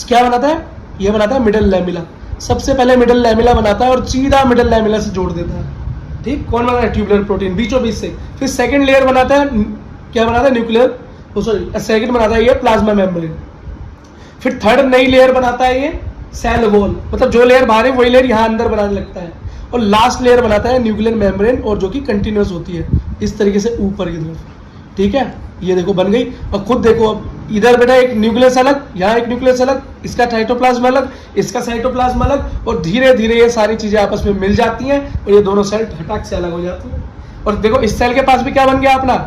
क्या बनाता है? ये बनाता है मिडल लैमेला। सबसे पहले मिडल लैमेला बनाता है और सीधा मिडल लैमेला से जोड़ देता है। ठीक, कौन बनाता है? ट्यूबुलर प्रोटीन, बीचों बीच से। फिर सेकंड लेयर बनाता है, क्या बनाता है? न्यूक्लियर, सेकंड बनाता है ये प्लाज्मा मेम्ब्रेन। फिर थर्ड नई लेयर बनाता है ये सेल वॉल, मतलब जो लेयर बाहर है वही लेयर यहाँ अंदर बनाने लगता है। और लास्ट लेयर बनाता है न्यूक्लियर मेम्ब्रेन, और जो कि कंटिन्यूअस होती है इस तरीके से ऊपर की तरफ। ठीक है, ये देखो बन गई। और खुद देखो, अब इधर बेटा एक न्यूक्लियस अलग, यहाँ एक न्यूक्लियस अलग, इसका साइटोप्लाज्म अलग, इसका साइटोप्लाज्म अलग, और धीरे धीरे ये सारी चीजें आपस में मिल जाती हैं और ये दोनों सेल हटाक से अलग हो जाती हैं। और देखो इस सेल के पास भी क्या बन गया अपना?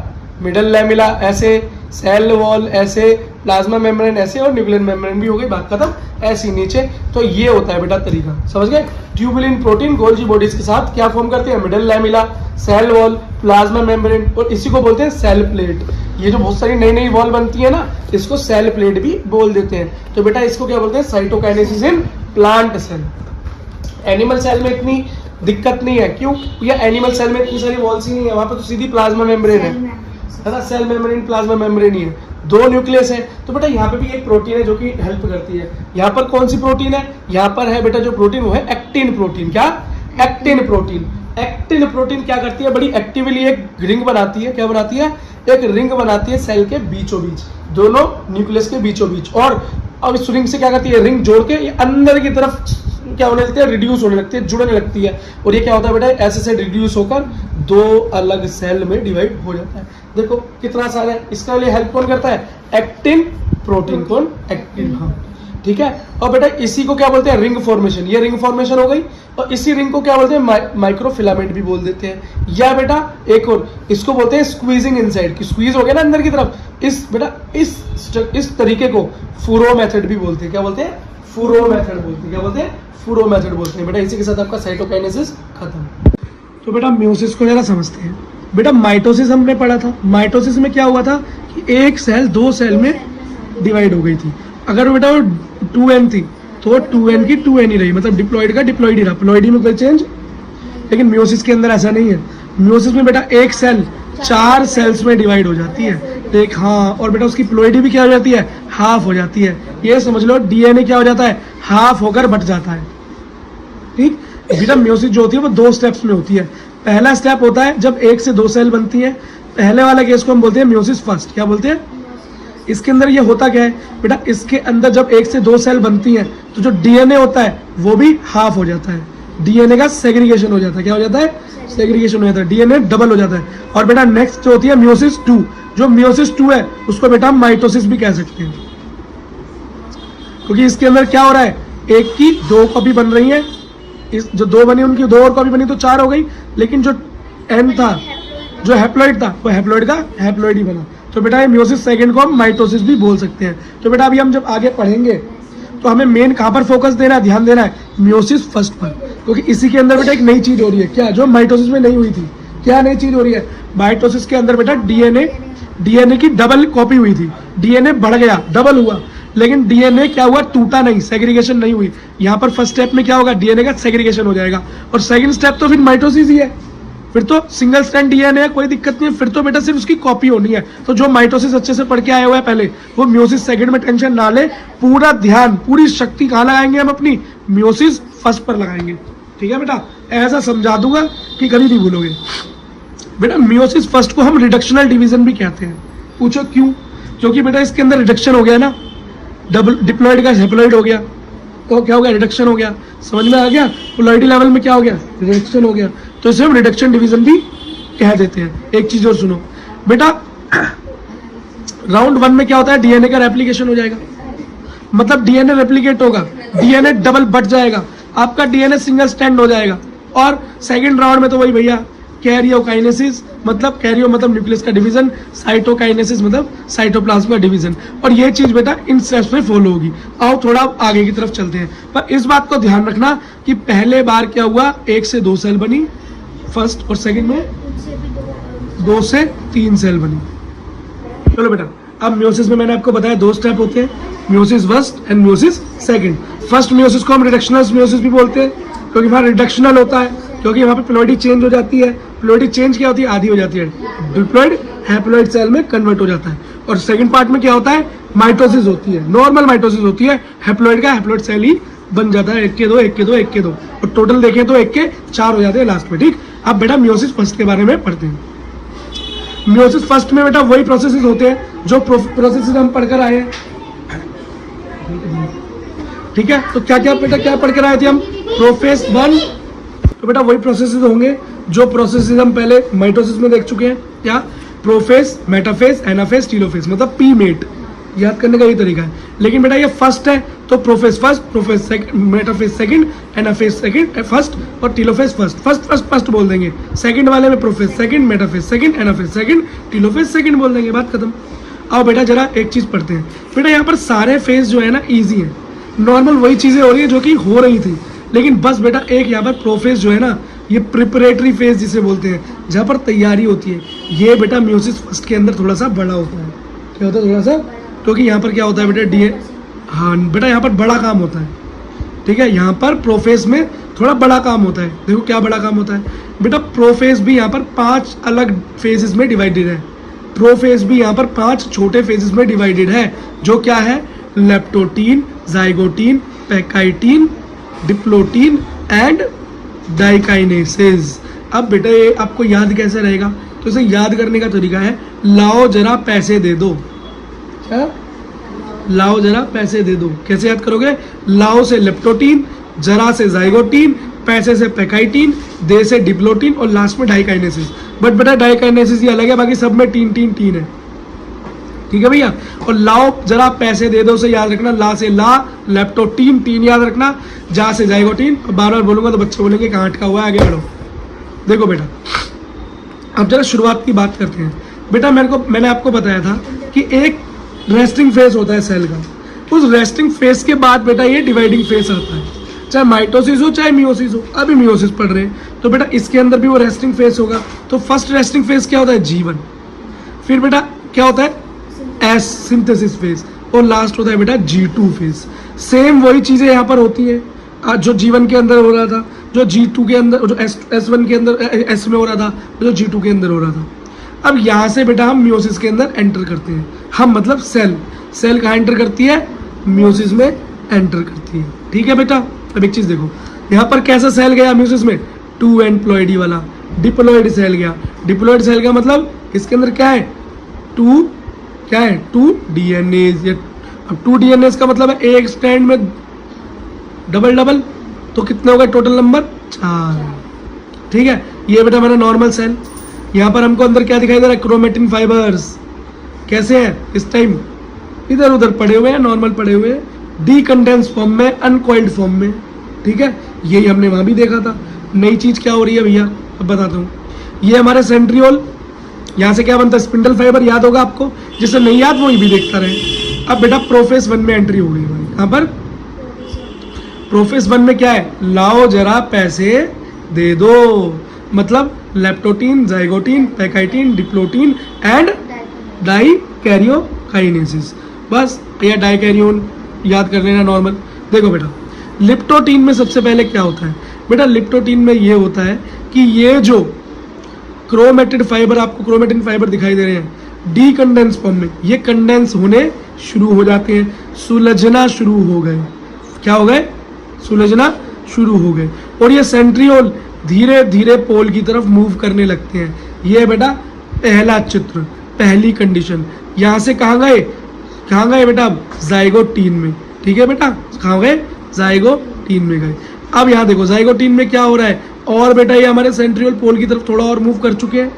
मिडल लैमेला ऐसे, सेल वॉल ऐसे, प्लाज्मा मेम्ब्रेन ऐसे, और न्यूक्लियर मेम्ब्रेन भी हो गई, बात खत्म, ऐसी नीचे। तो ये होता है बेटा तरीका, समझ गए? ट्यूबुलिन प्रोटीन गोल्जी बॉडीज के साथ क्या फॉर्म करते हैं? Middle lamella, cell wall, plasma membrane, और इसी को बोलते हैं सेल प्लेट। ये जो बहुत सारी नई नई वॉल बनती है ना, इसको सेल प्लेट भी बोल देते हैं। तो बेटा इसको क्या बोलते हैं? Cytokinesis in plant cell. Animal cell में इतनी दिक्कत नहीं है, क्यों? या एनिमल सेल में इतनी सारी वॉल्स ही नहीं है, वहां पर तो सीधी प्लाज्मा मेम्ब्रेन है ना, सेल मेम्ब्रेन प्लाज्मा मेम्ब्रेन ही है, दो न्यूक्लियस है। तो बेटा यहाँ पे भी एक प्रोटीन है जो कि हेल्प करती है। यहाँ पर कौन सी प्रोटीन है? यहाँ पर है बेटा जो प्रोटीन, वो है एक्टिन प्रोटीन। क्या? Actin protein. एक्टिन प्रोटीन क्या करती है? बड़ी एक्टिवली एक रिंग बनाती है। क्या बनाती है? एक रिंग बनाती है सेल के बीचों बीच, दोनों न्यूक्लियस के बीचों बीच। और अब इस रिंग से क्या करती है? रिंग जोड़ के ये अंदर की तरफ क्या होने लगती है? रिड्यूस होने लगती है, जुड़ने लगती है। और ये क्या होता है बेटा? ऐसे से रिड्यूस होकर दो अलग सेल में डिवाइड हो जाता है। देखो कितना आसान है। इसका लिए हेल्प कौन करता है? Actin protein. कौन? एक्टिन। हाँ, ठीक है। और बेटा इसी को क्या बोलते हैं? Ring formation. ये रिंग फॉर्मेशन हो गई। और इसी रिंग को क्या बोलते हैं? माइक्रोफिलामेंट भी बोल देते हैं। या बेटा एक और, इसको बोलते हैं स्क्वीजिंग इनसाइड, कि स्क्वीज हो गया ना अंदर की तरफ। इस बेटा इस तरीके को फुरो मेथड भी बोलते हैं। क्या बोलते हैं? फुरो मेथड बोलते हैं। क्या बोलते हैं? फुरो मेथड बोलते हैं। बेटा इसी के साथ आपका साइटोकाइनेसिस खत्म। तो बेटा म्यूसिस को जरा समझते हैं। बेटा माइटोसिस हमने पढ़ा था। माइटोसिस में क्या हुआ था कि एक सेल दो सेल में डिवाइड हो गई थी। अगर बेटा वो 2n थी तो 2n की 2n ही रही, मतलब डिप्लॉइड का डिप्लॉइड ही रहा, प्लॉइडी में कोई चेंज। लेकिन म्यूसिस के अंदर ऐसा नहीं है। म्यूसिस में बेटा एक सेल 4 सेल्स में डिवाइड हो जाती है। एक, हाँ, और बेटा उसकी प्लॉइडी भी क्या हो जाती है? हाफ हो जाती है। ये समझ लो डीएनए क्या हो जाता है? हाफ होकर बट जाता है। ठीक, बेटा म्यूसिस जो होती है वो 2 स्टेप्स में होती है। पहला स्टेप होता है जब 1 से 2 सेल बनती है, पहले वाला केस को हम बोलते हैं म्यूसिस फर्स्ट। क्या बोलते हैं? इसके अंदर ये होता क्या है बेटा? इसके अंदर जब 1 से 2 सेल बनती हैं तो जो डीएनए होता है वो भी हाफ हो जाता है। डीएनए का सेग्रीगेशन हो जाता है। क्या हो जाता है? सेग्रीगेशन हो जाता है, डीएनए डबल हो जाता है। और बेटा नेक्स्ट जो होती है म्यूसिस 2। जो म्यूसिस 2 है उसको बेटा हम माइटोसिस भी कह सकते हैं, क्योंकि इसके अंदर क्या हो रहा है? एक की 2 कॉपी बन रही है। इस जो 2 बनी उनकी 2 और कॉपी बनी तो 4 हो गई। लेकिन जो एन था, जो हैप्लॉइड था, वो हैप्लॉइड का हैप्लॉइड ही बना। तो बेटा ये म्यूसिस सेकंड को हम माइटोसिस भी बोल सकते हैं। तो बेटा अभी हम जब आगे पढ़ेंगे तो हमें मेन कहाँ पर फोकस देना है, ध्यान देना है? म्यूसिस फर्स्ट पर, क्योंकि इसी के अंदर बेटा एक नई चीज हो रही है। क्या? जो माइटोसिस में नहीं हुई थी। क्या नई चीज हो रही है? माइटोसिस के अंदर बेटा डीएनए की डबल कॉपी हुई थी। डीएनए बढ़ गया, डबल हुआ, लेकिन डीएनए क्या हुआ? टूटा नहीं, सेग्रीगेशन नहीं हुई। यहाँ पर फर्स्ट स्टेप में क्या होगा? डीएनए का सेग्रीगेशन हो जाएगा। और सेकंड स्टेप तो फिर माइटोसिस ही है। फिर तो सिंगल स्ट्रैंड डीएनए है, कोई दिक्कत नहीं है। फिर तो बेटा सिर्फ उसकी कॉपी होनी है। तो जो माइटोसिस अच्छे से पढ़ के आए हुए हैं पहले, वो म्यूसिस सेकंड में टेंशन ना ले, पूरा ध्यान, पूरी शक्ति कहाँ लगाएंगे हम? अपनी म्यूसिस फर्स्ट पर लगाएंगे। ठीक है बेटा, ऐसा समझा दूंगा कि कभी नहीं भूलोगे। बेटा म्यूसिस फर्स्ट को हम रिडक्शनल डिवीजन भी कहते हैं। पूछो क्यों? क्योंकि बेटा इसके अंदर रिडक्शन हो गया ना, डबल डिप्लॉइड का हेप्लॉइड हो गया, तो क्या हो गया, रिडक्शन हो गया। समझ में आ गया, पोलैरिटी लेवल में क्या हो गया, रिडक्शन हो गया। तो इसे हम रिडक्शन डिवीजन भी कह देते हैं। एक चीज और सुनो बेटा, राउंड 1 में क्या होता है, डीएनए का रेप्लिकेशन हो जाएगा, मतलब डीएनए रेप्लिकेट होगा, डीएनए डबल बढ़ जाएगा, आपका डीएनए सिंगल स्टैंड हो जाएगा। और सेकंड राउंड में तो वही भैया कैरियोकाइनेसिस, मतलब कैरियो मतलब न्यूक्लियस का डिवीजन, साइटोकाइनेसिस मतलब साइटोप्लाज्म का डिवीजन। और ये चीज बेटा इन स्टेप्स में फॉलो होगी। आओ थोड़ा आगे की तरफ चलते हैं, पर इस बात को ध्यान रखना कि पहले बार क्या हुआ, 1 से 2 सेल बनी फर्स्ट, और सेकंड में उनसे भी 2 से 3 सेल बनी। चलो बेटा, अब म्योसिस में मैंने आपको बताया 2 स्टेप होते हैं, meiosis first and meiosis second. First meiosis को हम रिडक्शनल म्योसिस भी बोलते हैं, क्योंकि वहाँ रिडक्शनल होता है, क्योंकि वहाँ पे प्लॉइडी चेंज हो जाती है। प्लॉइडी चेंज क्या होती है, आधी हो जाती है, डिप्लॉइड हैप्लॉइड सेल में कन्वर्ट हो जाता है। और सेकंड पार्ट में क्या होता है, माइटोसिस होती है, नॉर्मल माइटोसिस होती है, हैप्लॉइड का हैप्लॉइड सेल ही बन जाता है, 1 के 2 1 के 2 1 के 2, और टोटल देखें तो 1 के 4 हो जाते हैं लास्ट में। ठीक, अब बेटा म्योसिस फर्स्ट के बारे में पढ़ते हैं। म्योसिस फर्स्ट में बेटा वही प्रोसेसेस होते हैं जो प्रोसेसेस हम पढ़कर आए हैं। ठीक है, तो क्या क्या बेटा क्या पढ़कर आए थे हम, प्रोफेस 1, तो बेटा वही प्रोसेसेस होंगे जो प्रोसेसेस हम पहले माइटोसिस में देख चुके हैं। क्या, प्रोफेस, मेटाफेस, एनाफेस, टीलोफेस, मतलब पी मेट, याद करने का ये तरीका है। लेकिन बेटा ये फर्स्ट है, तो prophase first, prophase second, metaphase second, anaphase second first, और टीलोफेस फर्स्ट। फर्स्ट बोल देंगे, सेकंड वाले में prophase second, metaphase second, anaphase second, telophase second बोल देंगे, बात खत्म। आओ बेटा जरा एक चीज पढ़ते हैं। बेटा यहाँ पर सारे फेज जो है ना ईजी है, नॉर्मल वही चीजें हो रही है जो कि हो रही थी, लेकिन बस बेटा एक यहाँ पर प्रोफेस जो है ना, ये प्रिपरेटरी फेज जिसे बोलते हैं, जहाँ पर तैयारी होती है, ये बेटा म्योसिस फर्स्ट के अंदर थोड़ा सा बड़ा होता है। क्या होता है थोड़ा सा, क्योंकि यहाँ पर क्या होता है बेटा, डीए, हाँ बेटा यहाँ पर बड़ा काम होता है। ठीक है, यहाँ पर प्रोफेस में थोड़ा बड़ा काम होता है। देखो क्या बड़ा काम होता है बेटा, प्रोफेस भी यहाँ पर 5 अलग फेजेस में डिवाइडेड है, प्रोफेस भी यहाँ पर 5 छोटे फेजेस में डिवाइडेड है, जो क्या है, leptotene, zygotene, pachytene, diplotene and diakinesis. अब बेटा ये आपको याद कैसे रहेगा, तो इसे याद करने का तरीका है, लाओ जरा पैसे दे दो। क्या, लाओ जरा पैसे दे दो। कैसे याद करोगे, लाओ से लेप्टोटीन, जरा से जाइगोटीन, पैसे से पैकाइटीन, दे से डिप्लोटीन, और लास्ट में डाइकाइनेसिस। बट बेटा डाइकाइनेसिस ये अलग है, बाकी सब में टीन है। ठीक है भैया, और लाओ जरा पैसे दे दो से याद रखना, ला से ला, लेप्टोटीन, 3 याद रखना, जा से जाइगोटीन। बार बार बोलूंगा तो बच्चे बोलेंगे कहाँ अटका हुआ है, आगे बढ़ो। देखो बेटा, अब जरा शुरुआत की बात करते हैं। बेटा मैंने आपको बताया था कि एक रेस्टिंग फेज होता है सेल का, उस रेस्टिंग फेज के बाद बेटा ये डिवाइडिंग फेज आता है, चाहे माइटोसिस हो चाहे मियोसिस हो। अभी मियोसिस पढ़ रहे हैं तो बेटा इसके अंदर भी वो रेस्टिंग फेज होगा। तो फर्स्ट रेस्टिंग फेज क्या होता है, G1, फिर बेटा क्या होता है, एस सिंथेसिस फेज, और लास्ट होता है बेटा G2 फेज। सेम वही चीजें यहाँ पर होती है, जो G1 के अंदर हो रहा था, जो G2 के अंदर, जो S1 के अंदर S में हो रहा था, जो G2 के अंदर हो रहा था। अब यहाँ से बेटा हम म्योसिस के अंदर एंटर करते हैं, हम मतलब सेल कहाँ एंटर करती है, म्योसिस में एंटर करती है। ठीक है बेटा, अब एक चीज देखो, यहाँ पर कैसा सेल गया म्योसिस में, 2 एंड प्लॉइडी वाला डिप्लॉइड सेल गया। डिप्लॉइड सेल का मतलब इसके अंदर क्या है, 2 डीएनएज। अब 2 डीएनएज का मतलब है एक स्टैंड में डबल, तो कितने हो गए टोटल नंबर, 4। ठीक है, ये बेटा मेरा नॉर्मल सेल। यहाँ पर हमको अंदर क्या दिखाई दे रहा है, क्रोमेटिन फाइबर्स। कैसे हैं इस टाइम, इधर उधर पड़े हुए हैं, नॉर्मल पड़े हुए हैं, डीकंडेंस फॉर्म में, अनकॉइल्ड फॉर्म में। ठीक है, यही हमने वहाँ भी देखा था। नई चीज क्या हो रही है भैया, अब बताता हूँ। ये हमारे सेंट्रियोल, यहाँ से क्या बनता है, स्पिंडल फाइबर, याद होगा आपको, जिसे नहीं याद वो भी देखता रहे। अब बेटा प्रोफेस 1 में एंट्री हो गई भाई। यहाँ पर प्रोफेस 1 में क्या है, लाओ जरा पैसे दे दो, मतलब leptotene, zygotene, pachytene, diplotene and diakinesis. बस या डाइकैरियोन याद कर लेना नॉर्मल। देखो बेटा लिप्टोटीन में सबसे पहले क्या होता है बेटा, लिप्टोटीन में ये होता है कि ये जो क्रोमेटिड फाइबर, आपको क्रोमेटिन फाइबर दिखाई दे रहे हैं, डीकंडेंस फॉर्म में ये कंडेंस होने शुरू हो जाते हैं, सुलझना शुरू हो गए। क्या हो गए, सुलझना शुरू हो गए, और ये सेंट्रियोल धीरे धीरे पोल की तरफ मूव करने लगते हैं। ये बेटा पहला चित्र, पहली कंडीशन। यहाँ से कहाँ गए बेटा, जाइगोटीन में। ठीक है बेटा, कहाँ गए, जाइगोटीन में गए। अब यहाँ देखो जाइगोटीन में क्या हो रहा है, और बेटा ये हमारे सेंट्रियोल पोल की तरफ थोड़ा और मूव कर चुके हैं,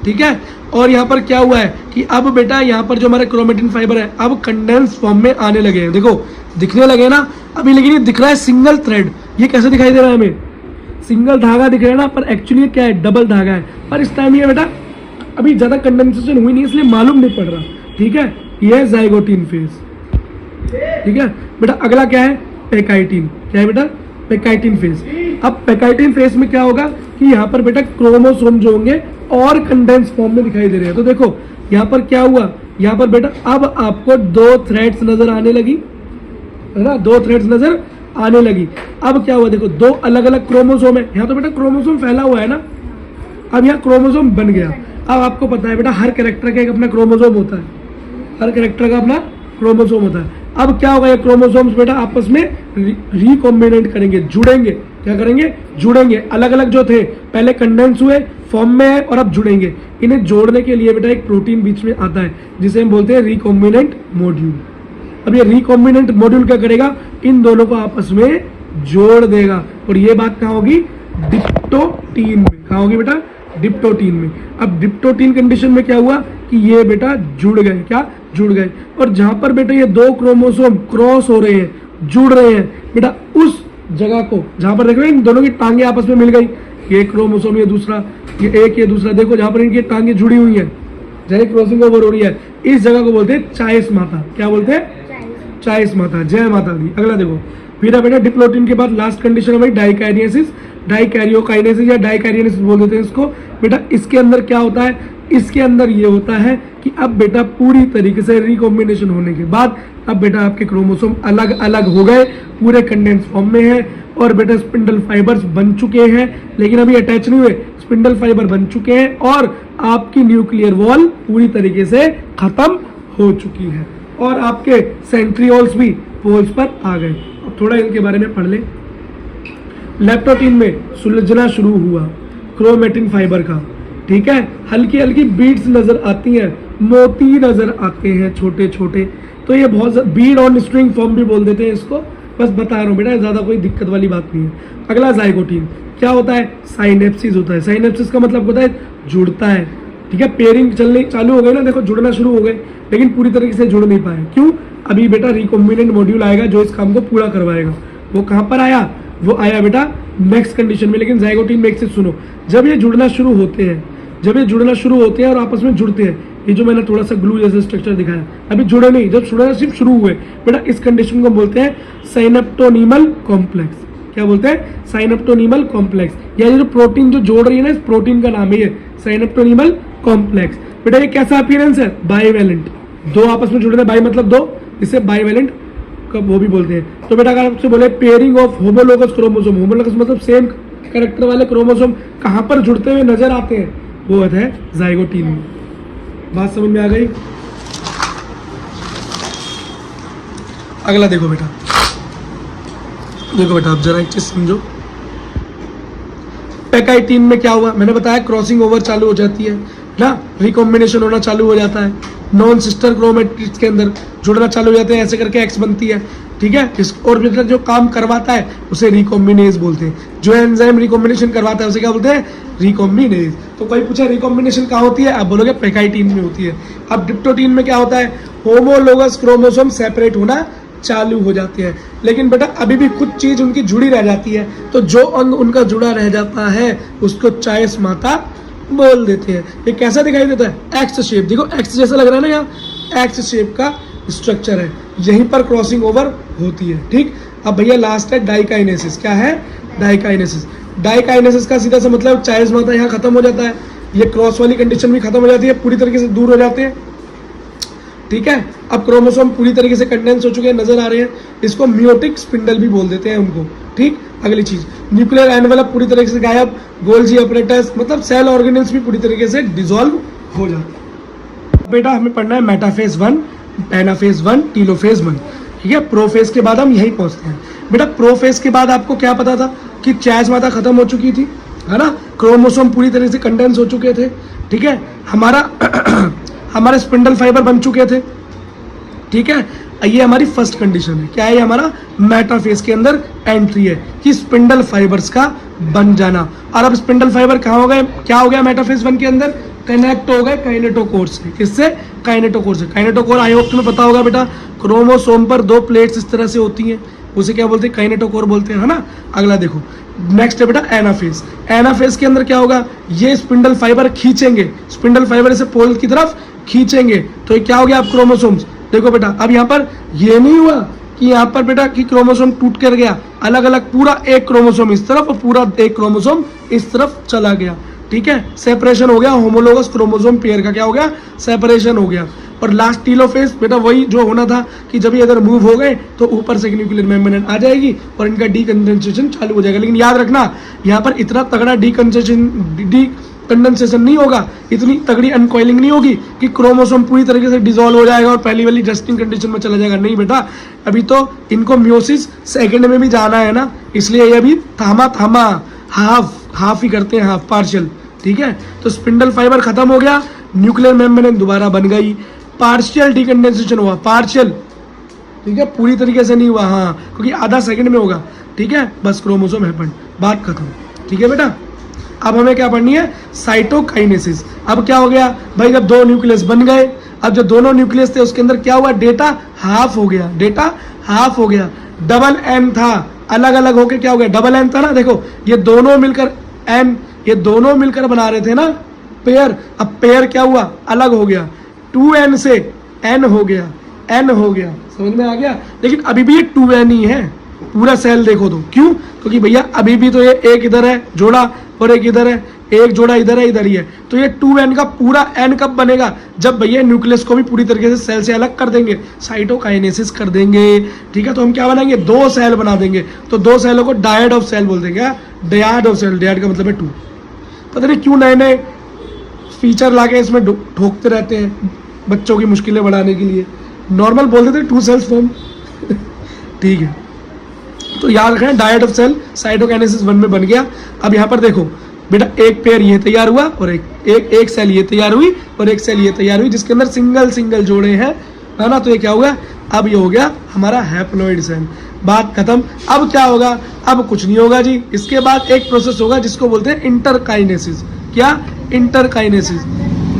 ठीक है। और यहाँ पर क्या हुआ है कि अब बेटा यहाँ पर जो हमारे क्रोमेटिन फाइबर है अब कंडेंस फॉर्म में आने लगे हैं, देखो दिखने लगे ना अभी, लेकिन ये दिख रहा है सिंगल थ्रेड। ये कैसे दिखाई दे रहा है हमें, सिंगल धागा दिख रहा है ना, पर एक्चुअली क्या है, डबल धागा है। पर इस टाइम ये बेटा अभी ज्यादा कंडेंसेशन हुई नहीं, इसलिए मालूम नहीं पड़ रहा, ठीक है। ये है जाइगोटीन फेज, ठीक है बेटा। अगला क्या है, पेकाइटिन। क्या है बेटा, पेकाइटिन फेज। अब पेकाइटिन फेज में क्या होगा कि यहाँ पर बेटा क्रोमोसोम जो होंगे और कंडेंस फॉर्म में दिखाई दे रहे हैं। तो देखो यहाँ पर क्या हुआ, यहाँ पर बेटा अब आपको 2 थ्रेड्स नजर आने लगी, है ना, 2 थ्रेड्स नजर आने लगी। अब क्या हुआ, देखो 2 अलग अलग क्रोमोसोम है। यहाँ तो बेटा क्रोमोसोम फैला हुआ है ना, अब यहाँ क्रोमोसोम बन गया। अब आपको पता है बेटा हर कैरेक्टर का एक अपना क्रोमोसोम होता है, हर कैरेक्टर का अपना क्रोमोसोम होता है। अब क्या होगा, ये क्रोमोसोम्स बेटा आपस में रिकॉम्बिनेट करेंगे, जुड़ेंगे। क्या करेंगे, जुड़ेंगे। अलग अलग जो थे पहले कंडेंस हुए फॉर्म में है और अब जुड़ेंगे। इन्हें जोड़ने के लिए बेटा एक प्रोटीन बीच में आता है जिसे हम बोलते हैं रिकॉम्बिनेंट मॉड्यूल। अब ये रिकॉम्बिनेंट मॉड्यूल क्या करेगा, इन दोनों को आपस में जोड़ देगा। और ये बात कहाँ होगी, डिप्टोटीन में। कहाँ होगी बेटा, डिप्टोटीन में। अब डिप्टोटीन कंडीशन में क्या हुआ कि ये बेटा जुड़ गए, क्या जुड़ गए। और जहां पर बेटा ये 2 क्रोमोसोम क्रॉस हो रहे हैं, जुड़ रहे हैं बेटा, उस जगह को जहां पर देख रहे हैं इन दोनों की टांगे आपस में मिल गई, ये क्रोमोसोम ये दूसरा, ये एक ये दूसरा, देखो जहां पर इनकी टांगे जुड़ी हुई है, जय क्रॉसिंग ओवर हो रही है, इस जगह को बोलते हैं चाइस माता। क्या बोलते हैं, चाइस माता। जय माता दी। अगला देखो फिर बेटा डिप्लोटीन के बाद लास्ट कंडीशन है भाई डाइकैरियोसिस, डाइकैरियोकाइनेसिस या डाइकैरियोसिस बोल देते हैं इसको। बेटा इसके अंदर क्या होता है, इसके अंदर ये होता है कि अब बेटा पूरी तरीके से रिकॉम्बिनेशन होने के बाद अब बेटा आपके क्रोमोसोम अलग अलग हो गए, पूरे कंडेंस फॉर्म में है और बेटा स्पिंडल फाइबर्स बन चुके हैं, लेकिन अभी अटैच नहीं हुए, स्पिंडल फाइबर बन चुके हैं और आपकी न्यूक्लियर वॉल पूरी तरीके से खत्म हो चुकी है और आपके सेंट्रियोल्स भी पोल्स पर आ गए। अब थोड़ा इनके बारे में पढ़ ले। लेप्टोटीन में सुलझना शुरू हुआ क्रोमेटिन फाइबर का, ठीक है। हल्की हल्की बीड्स नजर आती हैं, मोती नजर आते हैं छोटे छोटे। तो ये बहुत बीड ऑन स्ट्रिंग फॉर्म भी बोल देते हैं इसको, बस बता रहा हूँ बेटा, ज्यादा कोई दिक्कत वाली बात नहीं है। अगला जाइगोटीन क्या होता है, साइनेप्सिस होता है। साइनेप्सिस का मतलब होता है जुड़ता है, ठीक है। पेयरिंग चलने चालू हो गई ना, देखो जुड़ना शुरू हो गए, लेकिन पूरी तरीके से जुड़ नहीं पाए। क्यों, अभी बेटा रिकॉम्बिनेंट मॉड्यूल आएगा जो इस काम को पूरा करवाएगा। वो कहाँ पर आया, वो आया बेटा नेक्स्ट कंडीशन में। लेकिन जाइगोटीन में एक चीज सुनो, जब ये जुड़ना शुरू होते हैं, जब ये जुड़ना शुरू होते हैं और आपस में जुड़ते हैं, ये जो मैंने थोड़ा सा ग्लू जैसे स्ट्रक्चर दिखाया, अभी जुड़े नहीं, जब जुड़ना सिर्फ शुरू हुए बेटा, इस कंडीशन को बोलते हैं साइनेप्टोनीमल कॉम्प्लेक्स। क्या बोलते हैं, साइनेप्टोनीमल कॉम्प्लेक्स। या ये जो प्रोटीन जो जोड़ रही है ना, इस प्रोटीन का नाम है ये साइनेप्टोनीमल कॉम्प्लेक्स। बेटा ये कैसा अपीयरेंस है, बाइवेलेंट, 2 आपस में जुड़े, बाई मतलब 2, इसे बाइवेलेंट वो भी बोलते हैं। तो बेटा अगर आपसे बोले pairing of homologous chromosome, homologous मतलब सेम कैरेक्टर वाले क्रोमोसोम कहां पर जुड़ते हुए नजर आते हैं, वो होता है जाइगोटीन में। बात समझ में आ गई। अगला देखो बेटा, देखो बेटा आप जरा एक चीज समझो। पेकाइटीन में क्या हुआ, मैंने बताया क्रॉसिंग ओवर चालू हो जाती है ना, रिकॉम्बिनेशन होना चालू हो जाता है, नॉन सिस्टर क्रोमेटिड्स के अंदर जुड़ना चालू हो जाते हैं, ऐसे करके एक्स बनती है, ठीक है। इस और बेटा जो काम करवाता है उसे रिकॉम्बिनेज बोलते हैं। जो एंजाइम रिकॉम्बिनेशन करवाता है उसे क्या बोलते हैं, रिकॉम्बिनेज। तो कोई पूछा रिकॉम्बिनेशन कहाँ होती है, आप बोलोगे पेकाइटीन में होती है। अब डिप्टोटीन में क्या होता है, होमोलोगस क्रोमोसोम सेपरेट होना चालू हो जाते हैं, लेकिन बेटा अभी भी कुछ चीज उनकी जुड़ी रह जाती है। तो जो अंग उनका जुड़ा रह जाता है उसको चाइस माता बोल देते हैं। ये कैसा दिखाई देता है, एक्स शेप। देखो एक्स जैसा लग रहा है ना, यहाँ एक्स शेप का स्ट्रक्चर है, यहीं पर क्रॉसिंग ओवर होती है, ठीक। अब भैया लास्ट है डाइकाइनेसिस। क्या है, डाइकाइनेसिस। डाइकाइनेसिस का सीधा सा मतलब चाइस माता यहाँ खत्म हो जाता है, ये क्रॉस वाली कंडीशन भी खत्म हो जाती है, पूरी तरीके से दूर हो जाते हैं, ठीक है। अब क्रोमोसोम पूरी तरीके से कंडेंस हो चुके हैं, नजर आ रहे हैं, इसको मियोटिक स्पिंडल भी बोल देते हैं उनको, ठीक। अगली चीज न्यूक्लियर एनवेलप पूरी तरीके से गायब, गोल्जी अपरेटस मतलब सेल ऑर्गेनेल्स भी पूरी तरीके से डिसॉल्व हो जाते हैं। बेटा हमें पढ़ना है मेटाफेज 1, एनाफेज 1, टीलोफेज 1, ठीक है। प्रोफेज के बाद हम यही पहुंचते हैं। बेटा प्रोफेज के बाद आपको क्या पता था कि चाइस माता खत्म हो चुकी थी, है ना, क्रोमोसोम पूरी तरह से कंडेंस हो चुके थे, ठीक है, हमारे स्पिंडल फाइबर बन चुके थे, ठीक है। ये हमारी फर्स्ट कंडीशन है। क्या है? हमारा मेटाफेज के अंदर एंट्री है कि स्पिंडल फाइबर्स का बन जाना। और अब स्पिंडल फाइबर कहाँ हो गए? क्या हो गया मेटाफेज 1 के अंदर? कनेक्ट हो गए काइनेटोकोर से। किससे? काइनेटोकोर से। काइनेटोकोर आई होप तुम्हें पता होगा बेटा, क्रोमोसोम पर 2 प्लेट्स इस तरह से होती हैं, उसे क्या बोलते हैं? काइनेटोकोर बोलते हैं, है ना। अगला देखो, नेक्स्ट है बेटा एनाफेज। एनाफेज के अंदर क्या होगा? ये स्पिंडल फाइबर खींचेंगे, स्पिंडल फाइबर इसे पोल की तरफ खींचेंगे, तो ये क्या हो गया? आप क्रोमोसोम्स देखो बेटा, अब यहाँ पर ये नहीं हुआ कि यहाँ पर बेटा कि क्रोमोसोम टूट कर गया, अलग अलग पूरा एक क्रोमोसोम इस तरफ और पूरा एक क्रोमोसोम इस तरफ चला गया, ठीक है। सेपरेशन हो गया, होमोलोगस क्रोमोसोम पेयर का क्या हो गया? सेपरेशन हो गया। और लास्ट टीलोफेज बेटा वही जो होना था कि जब ये इधर मूव हो गए तो ऊपर से न्यूक्लियर मेम्ब्रेन आ जाएगी और इनका डीकंडेंसेशन चालू हो जाएगा। लेकिन याद रखना यहाँ पर इतना तगड़ा कंडेंसेशन नहीं होगा, इतनी तगड़ी अनकॉइलिंग नहीं होगी कि क्रोमोसोम पूरी तरीके से डिसॉल्व हो जाएगा और पहली वाली जस्टिंग कंडीशन में चला जाएगा। नहीं बेटा, अभी तो इनको मियोसिस सेकंड में भी जाना है ना, इसलिए ये अभी थामा हाफ ही करते हैं, हाफ पार्शियल, ठीक है। तो स्पिंडल फाइबर खत्म हो गया, न्यूक्लियर मेम्ब्रेन दोबारा बन गई, पार्शियल डीकंडेंसेशन हुआ, पार्शियल, ठीक है, पूरी तरीके से नहीं हुआ, हाँ, क्योंकि आधा सेकंड में होगा, ठीक है। बस क्रोमोसोम हैपेंड, बात खत्म, ठीक है बेटा। अब हमें क्या पढ़नी है? साइटोकाइनेसिस। अब क्या हो गया भाई? जब 2 न्यूक्लियस बन गए, अब जो दोनों न्यूक्लियस थे उसके अंदर क्या हुआ? डेटा हाफ हो गया, डेटा हाफ हो गया। डबल एन था, अलग अलग होके क्या हो गया? डबल एन था ना, देखो ये दोनों मिलकर एन, ये दोनों मिलकर बना रहे थे ना पेयर, अब पेयर क्या हुआ? अलग हो गया, 2n से n हो गया, n हो गया, समझ में आ गया। लेकिन अभी भी ये 2n ही है, पूरा सेल देखो तो, क्यों? क्योंकि भैया अभी भी तो ये एक इधर है जोड़ा और एक इधर है, एक जोड़ा इधर है, इधर ही है, तो ये 2n का पूरा n कब बनेगा? जब भैया न्यूक्लियस को भी पूरी तरीके से सेल से अलग कर देंगे, साइटोकाइनेसिस कर देंगे, ठीक है। तो हम क्या बनाएंगे? 2 सेल बना देंगे, तो 2 सेलों को डायड ऑफ सेल बोल देंगे, डायड ऑफ सेल, डायड का मतलब है 2। पता नहीं क्यों नए नए फीचर लाके इसमें ठोकते रहते हैं बच्चों की मुश्किलें बढ़ाने के लिए, नॉर्मल बोल देते 2 सेल्स फॉर्म ठीक है। तो याद रखें डायड ऑफ सेल साइटोकाइनेसिस 1 में बन गया। अब यहाँ पर देखो बेटा, एक पेयर ये तैयार हुआ और एक सेल ये तैयार हुई और एक सेल ये तैयार हुई, जिसके अंदर सिंगल जोड़े हैं, है ना। तो ये क्या होगा? अब ये हो गया हमारा हैप्लॉइड सेल, बात खत्म। अब क्या होगा? अब कुछ नहीं होगा जी, इसके बाद एक प्रोसेस होगा जिसको बोलते हैं इंटरकाइनेसिस। क्या? इंटरकाइनेसिस।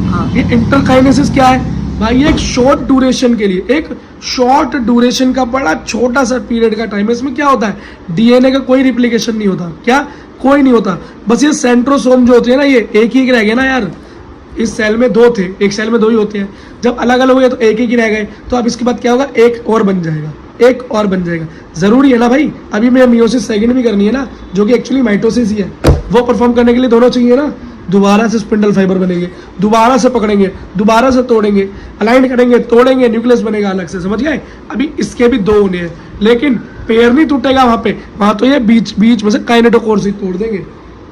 हाँ, ये इंटरकाइनेसिस क्या है भाई? एक शॉर्ट ड्यूरेशन के लिए, एक शॉर्ट ड्यूरेशन का बड़ा छोटा सा पीरियड का टाइम है। इसमें क्या होता है? डीएनए का कोई रिप्लिकेशन नहीं होता, क्या? कोई नहीं होता। बस ये सेंट्रोसोम जो होते हैं ना, ये एक ही रह गए ना यार, इस सेल में 2 थे, एक सेल में 2 ही होते हैं, जब अलग अलग हुए तो एक ही रह गए। तो अब इसके बाद क्या होगा? एक और बन जाएगा, एक और बन जाएगा। जरूरी है ना भाई, अभी मैं मियोसिस सेकंड भी करनी है ना, जो कि एक्चुअली माइटोसिस ही है, वो परफॉर्म करने के लिए दोनों चाहिए ना। दोबारा से स्पिंडल फाइबर बनेंगे, दोबारा से पकड़ेंगे, दोबारा से तोड़ेंगे, अलाइन करेंगे, तोड़ेंगे, न्यूक्लियस बनेगा अलग से, समझ गए। अभी इसके भी 2 होने हैं, लेकिन पेयर नहीं टूटेगा वहां तो ये बीच में से काइनेटोकोर से तोड़ देंगे,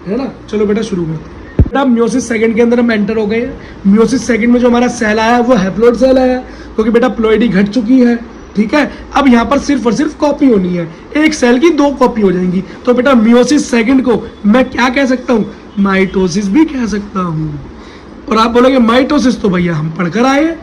है ना। चलो बेटा शुरू करते हैं। बेटा मियोसिस सेकंड के अंदर हम एंटर हो गए हैं। मियोसिस सेकंड में जो हमारा सेल आया वो हैप्लॉइड सेल आया, क्योंकि बेटा प्लॉइडी घट चुकी है, ठीक है। अब यहाँ पर सिर्फ और सिर्फ कॉपी होनी है, एक सेल की 2 कॉपी हो जाएंगी। तो बेटा मियोसिस सेकंड को मैं क्या कह सकता हूँ? माइटोसिस भी कह सकता हूँ। और आप बोलोगे माइटोसिस तो भैया हम पढ़कर आए हैं।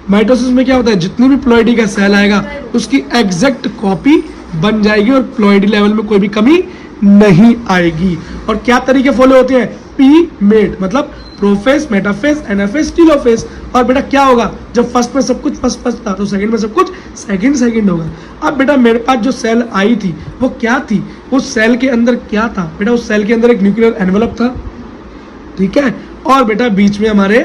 माइटोसिस में क्या होता है? जितनी भी प्लॉइडी का सेल आएगा उसकी एग्जैक्ट कॉपी बन जाएगी और प्लॉइडी लेवल में कोई भी कमी नहीं आएगी। और क्या तरीके फॉलो होते हैं? पी मेट, मतलब प्रोफेस, मेटाफेस, एनाफेस, टीलोफेस। और बेटा क्या होगा? जब फर्स्ट में सब कुछ फर्स्ट था तो सेकंड में सब कुछ सेकंड होगा। अब बेटा मेरे पास जो सेल आई थी वो क्या थी? उस सेल के अंदर क्या था? बेटा उस सेल के अंदर एक न्यूक्लियर एनवेलप था, ठीक है। और बेटा बीच में हमारे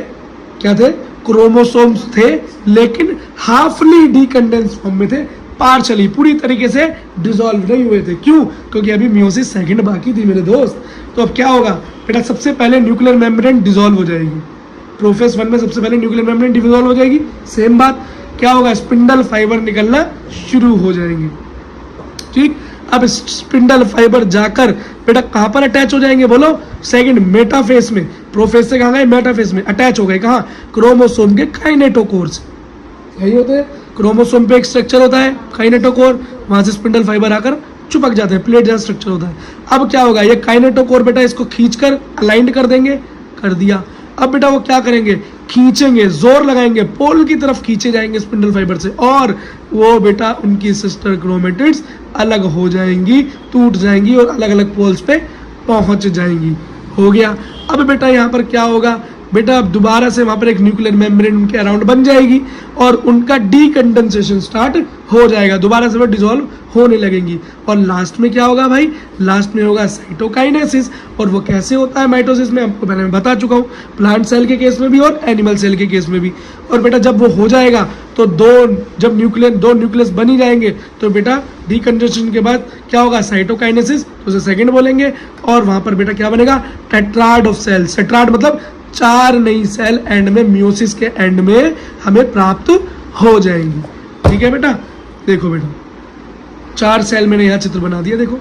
क्या थे? क्रोमोसोम्स थे, लेकिन हाफली डीकंडेंस फॉर्म में थे, पार्शली, पूरी तरीके से डिसॉल्व नहीं हुए थे। क्यों? क्योंकि अभी मियोसिस सेकंड बाकी थी मेरे दोस्त। तो अब क्या होगा बेटा? सबसे पहले न्यूक्लियर मेम्ब्रेन डिसॉल्व हो जाएगी। प्रोफेस 1 में सबसे पहले न्यूक्लियर मेम्ब्रेन डिसॉल्व हो जाएगी। सेम बात क्या होगा? स्पिंडल फाइबर निकलना शुरू हो जाएंगे, ठीक। अब स्पिंडल फाइबर जाकर बेटा कहां पर अटैच हो जाएंगे? बोलो। सेकंड मेटाफेस में। प्रोफेस से कहां गए? मेटाफेस में अटैच हो गए। कहां? क्रोमोसोम के काइनेटोकोर से। यही होते हैं, क्रोमोसोम पे एक स्ट्रक्चर होता है काइनेटोकोर, वहां से स्पिंडल फाइबर आकर चिपक जाते हैं, प्लेट जैसा स्ट्रक्चर होता है। अब क्या होगा? ये काइनेटोकोर बेटा इसको खींचकर अलाइंड कर देंगे, कर दिया। अब बेटा वो क्या करेंगे? खींचेंगे, जोर लगाएंगे, पोल की तरफ खींचे जाएंगे स्पिंडल फाइबर से, और वो बेटा उनकी सिस्टर क्रोमेटिड्स अलग हो जाएंगी, टूट जाएंगी और अलग अलग पोल्स पे पहुंच जाएंगी। हो गया। अब बेटा यहाँ पर क्या होगा बेटा, अब दोबारा से वहां पर एक न्यूक्लियर मेम्ब्रेन उनके अराउंड बन जाएगी और उनका डीकंडेंसेशन स्टार्ट हो जाएगा, दोबारा से वो डिसॉल्व होने लगेंगी। और लास्ट में क्या होगा भाई, लास्ट में होगा साइटोकाइनेसिस। और वो कैसे होता है माइटोसिस में, आपको पहले मैं बता चुका हूँ, प्लांट सेल के केस में भी और एनिमल सेल के केस में भी। और बेटा जब वो हो जाएगा तो जब दो न्यूक्लियस बन जाएंगे तो बेटा डीकंडेंसेशन के बाद क्या होगा, साइटोकाइनेसिस, तो उसे सेकेंड बोलेंगे। और वहां पर बेटा क्या बनेगा, टेट्राड ऑफ सेल। टेट्राड मतलब 4 नई सेल एंड में, मियोसिस के एंड में हमें प्राप्त हो जाएंगी। ठीक है बेटा, देखो बेटा 4 सेल मैंने यहाँ चित्र बना दिया, देखो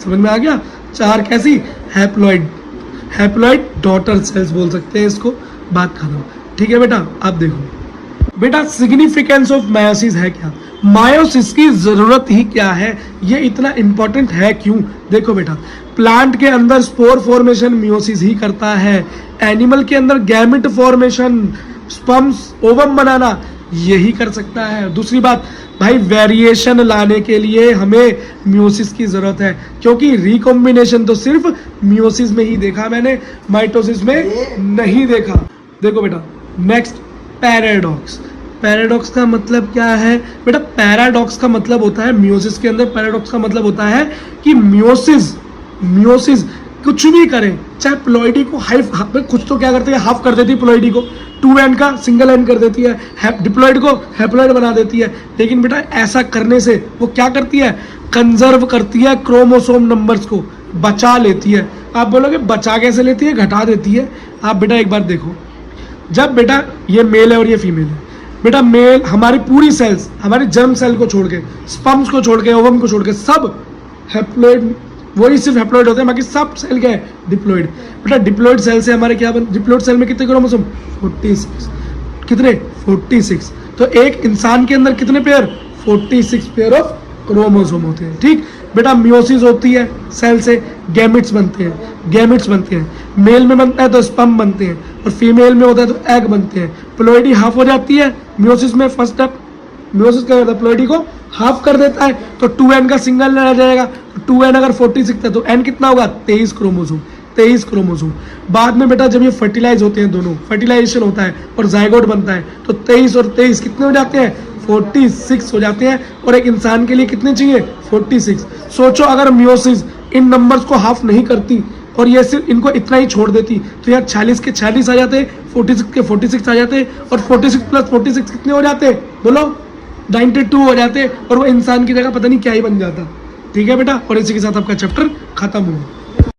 समझ में आ गया। 4 कैसी, हैप्लॉइड डॉटर सेल्स बोल सकते हैं इसको, बात खत्म। ठीक है बेटा, आप देखो बेटा सिग्निफिकेंस ऑफ मायोसिस है क्या, मायोसिस की जरूरत ही क्या है, ये इतना इंपॉर्टेंट है क्यों। देखो बेटा प्लांट के अंदर स्पोर फॉर्मेशन मियोसिस ही करता है, एनिमल के अंदर गैमेट फॉर्मेशन, स्पर्म्स ओवम बनाना यही कर सकता है। दूसरी बात भाई, वेरिएशन लाने के लिए हमें मियोसिस की जरूरत है, क्योंकि रिकॉम्बिनेशन तो सिर्फ मियोसिस में ही देखा मैंने, माइटोसिस में नहीं देखा। देखो बेटा नेक्स्ट, पैराडॉक्स। पैराडॉक्स का मतलब क्या है बेटा, पैराडॉक्स का मतलब होता है मियोसिस के अंदर, पैराडॉक्स का मतलब होता है कि मियोसिस कुछ भी करें, चाहे प्लॉइडी को कुछ तो क्या करती है, हाफ कर देती है प्लॉइडी को, 2 एंड का सिंगल एंड कर देती है, डिप्लॉइड को हैप्लॉइड बना देती है। लेकिन बेटा ऐसा करने से वो क्या करती है, कंजर्व करती है क्रोमोसोम नंबर्स को, बचा लेती है। आप बोलोगे बचा कैसे लेती है, घटा देती है। आप बेटा एक बार देखो, जब बेटा ये मेल है और ये फीमेल है, बेटा मेल हमारी पूरी सेल्स, हमारी जर्म सेल को छोड़ के, स्पर्म्स को छोड़ के, ओवम को छोड़ के सब हैप्लॉइड, वही सिर्फ हैप्लॉइड होते हैं, बाकी सब सेल क्या है, डिप्लॉइड। बेटा डिप्लॉइड सेल से हमारे क्या डिप्लॉइड सेल में कितने क्रोमोसोम, 46। कितने, 46। तो एक इंसान के अंदर कितने पेयर, 46 पेयर ऑफ क्रोमोसोम होते हैं। ठीक बेटा, मियोसिस होती है, सेल से गैमेट्स बनते हैं, मेल में बनता है तो स्पर्म बनते हैं, और फीमेल में होता है तो एग बनते हैं। प्लॉइडी हाफ हो जाती है मियोसिस में, फर्स्ट स्टेप मियोसिस क्या करता है, प्लॉइडी को हाफ कर देता है, तो 2n का सिंगल रह जाएगा। 2n अगर 46 है तो n कितना होगा, 23 क्रोमोसोम। बाद में बेटा जब ये फर्टिलाइज होते हैं, दोनों फर्टिलाइजेशन होता है और जाइगोट बनता है, तो 23 और 23 कितने हो जाते हैं, 46 हो जाते हैं। और एक इंसान के लिए कितने चाहिए, 46। सोचो अगर मियोसिस इन नंबर्स को हाफ नहीं करती और ये सिर्फ इनको इतना ही छोड़ देती, तो यार 40 के 40 आ जाते, 46 के 46 आ जाते, और 46 प्लस 46 कितने हो जाते, बोलो 92 हो जाते, और वो इंसान की जगह पता नहीं क्या ही बन जाता। ठीक है बेटा, और इसी के साथ आपका चैप्टर खत्म हुआ।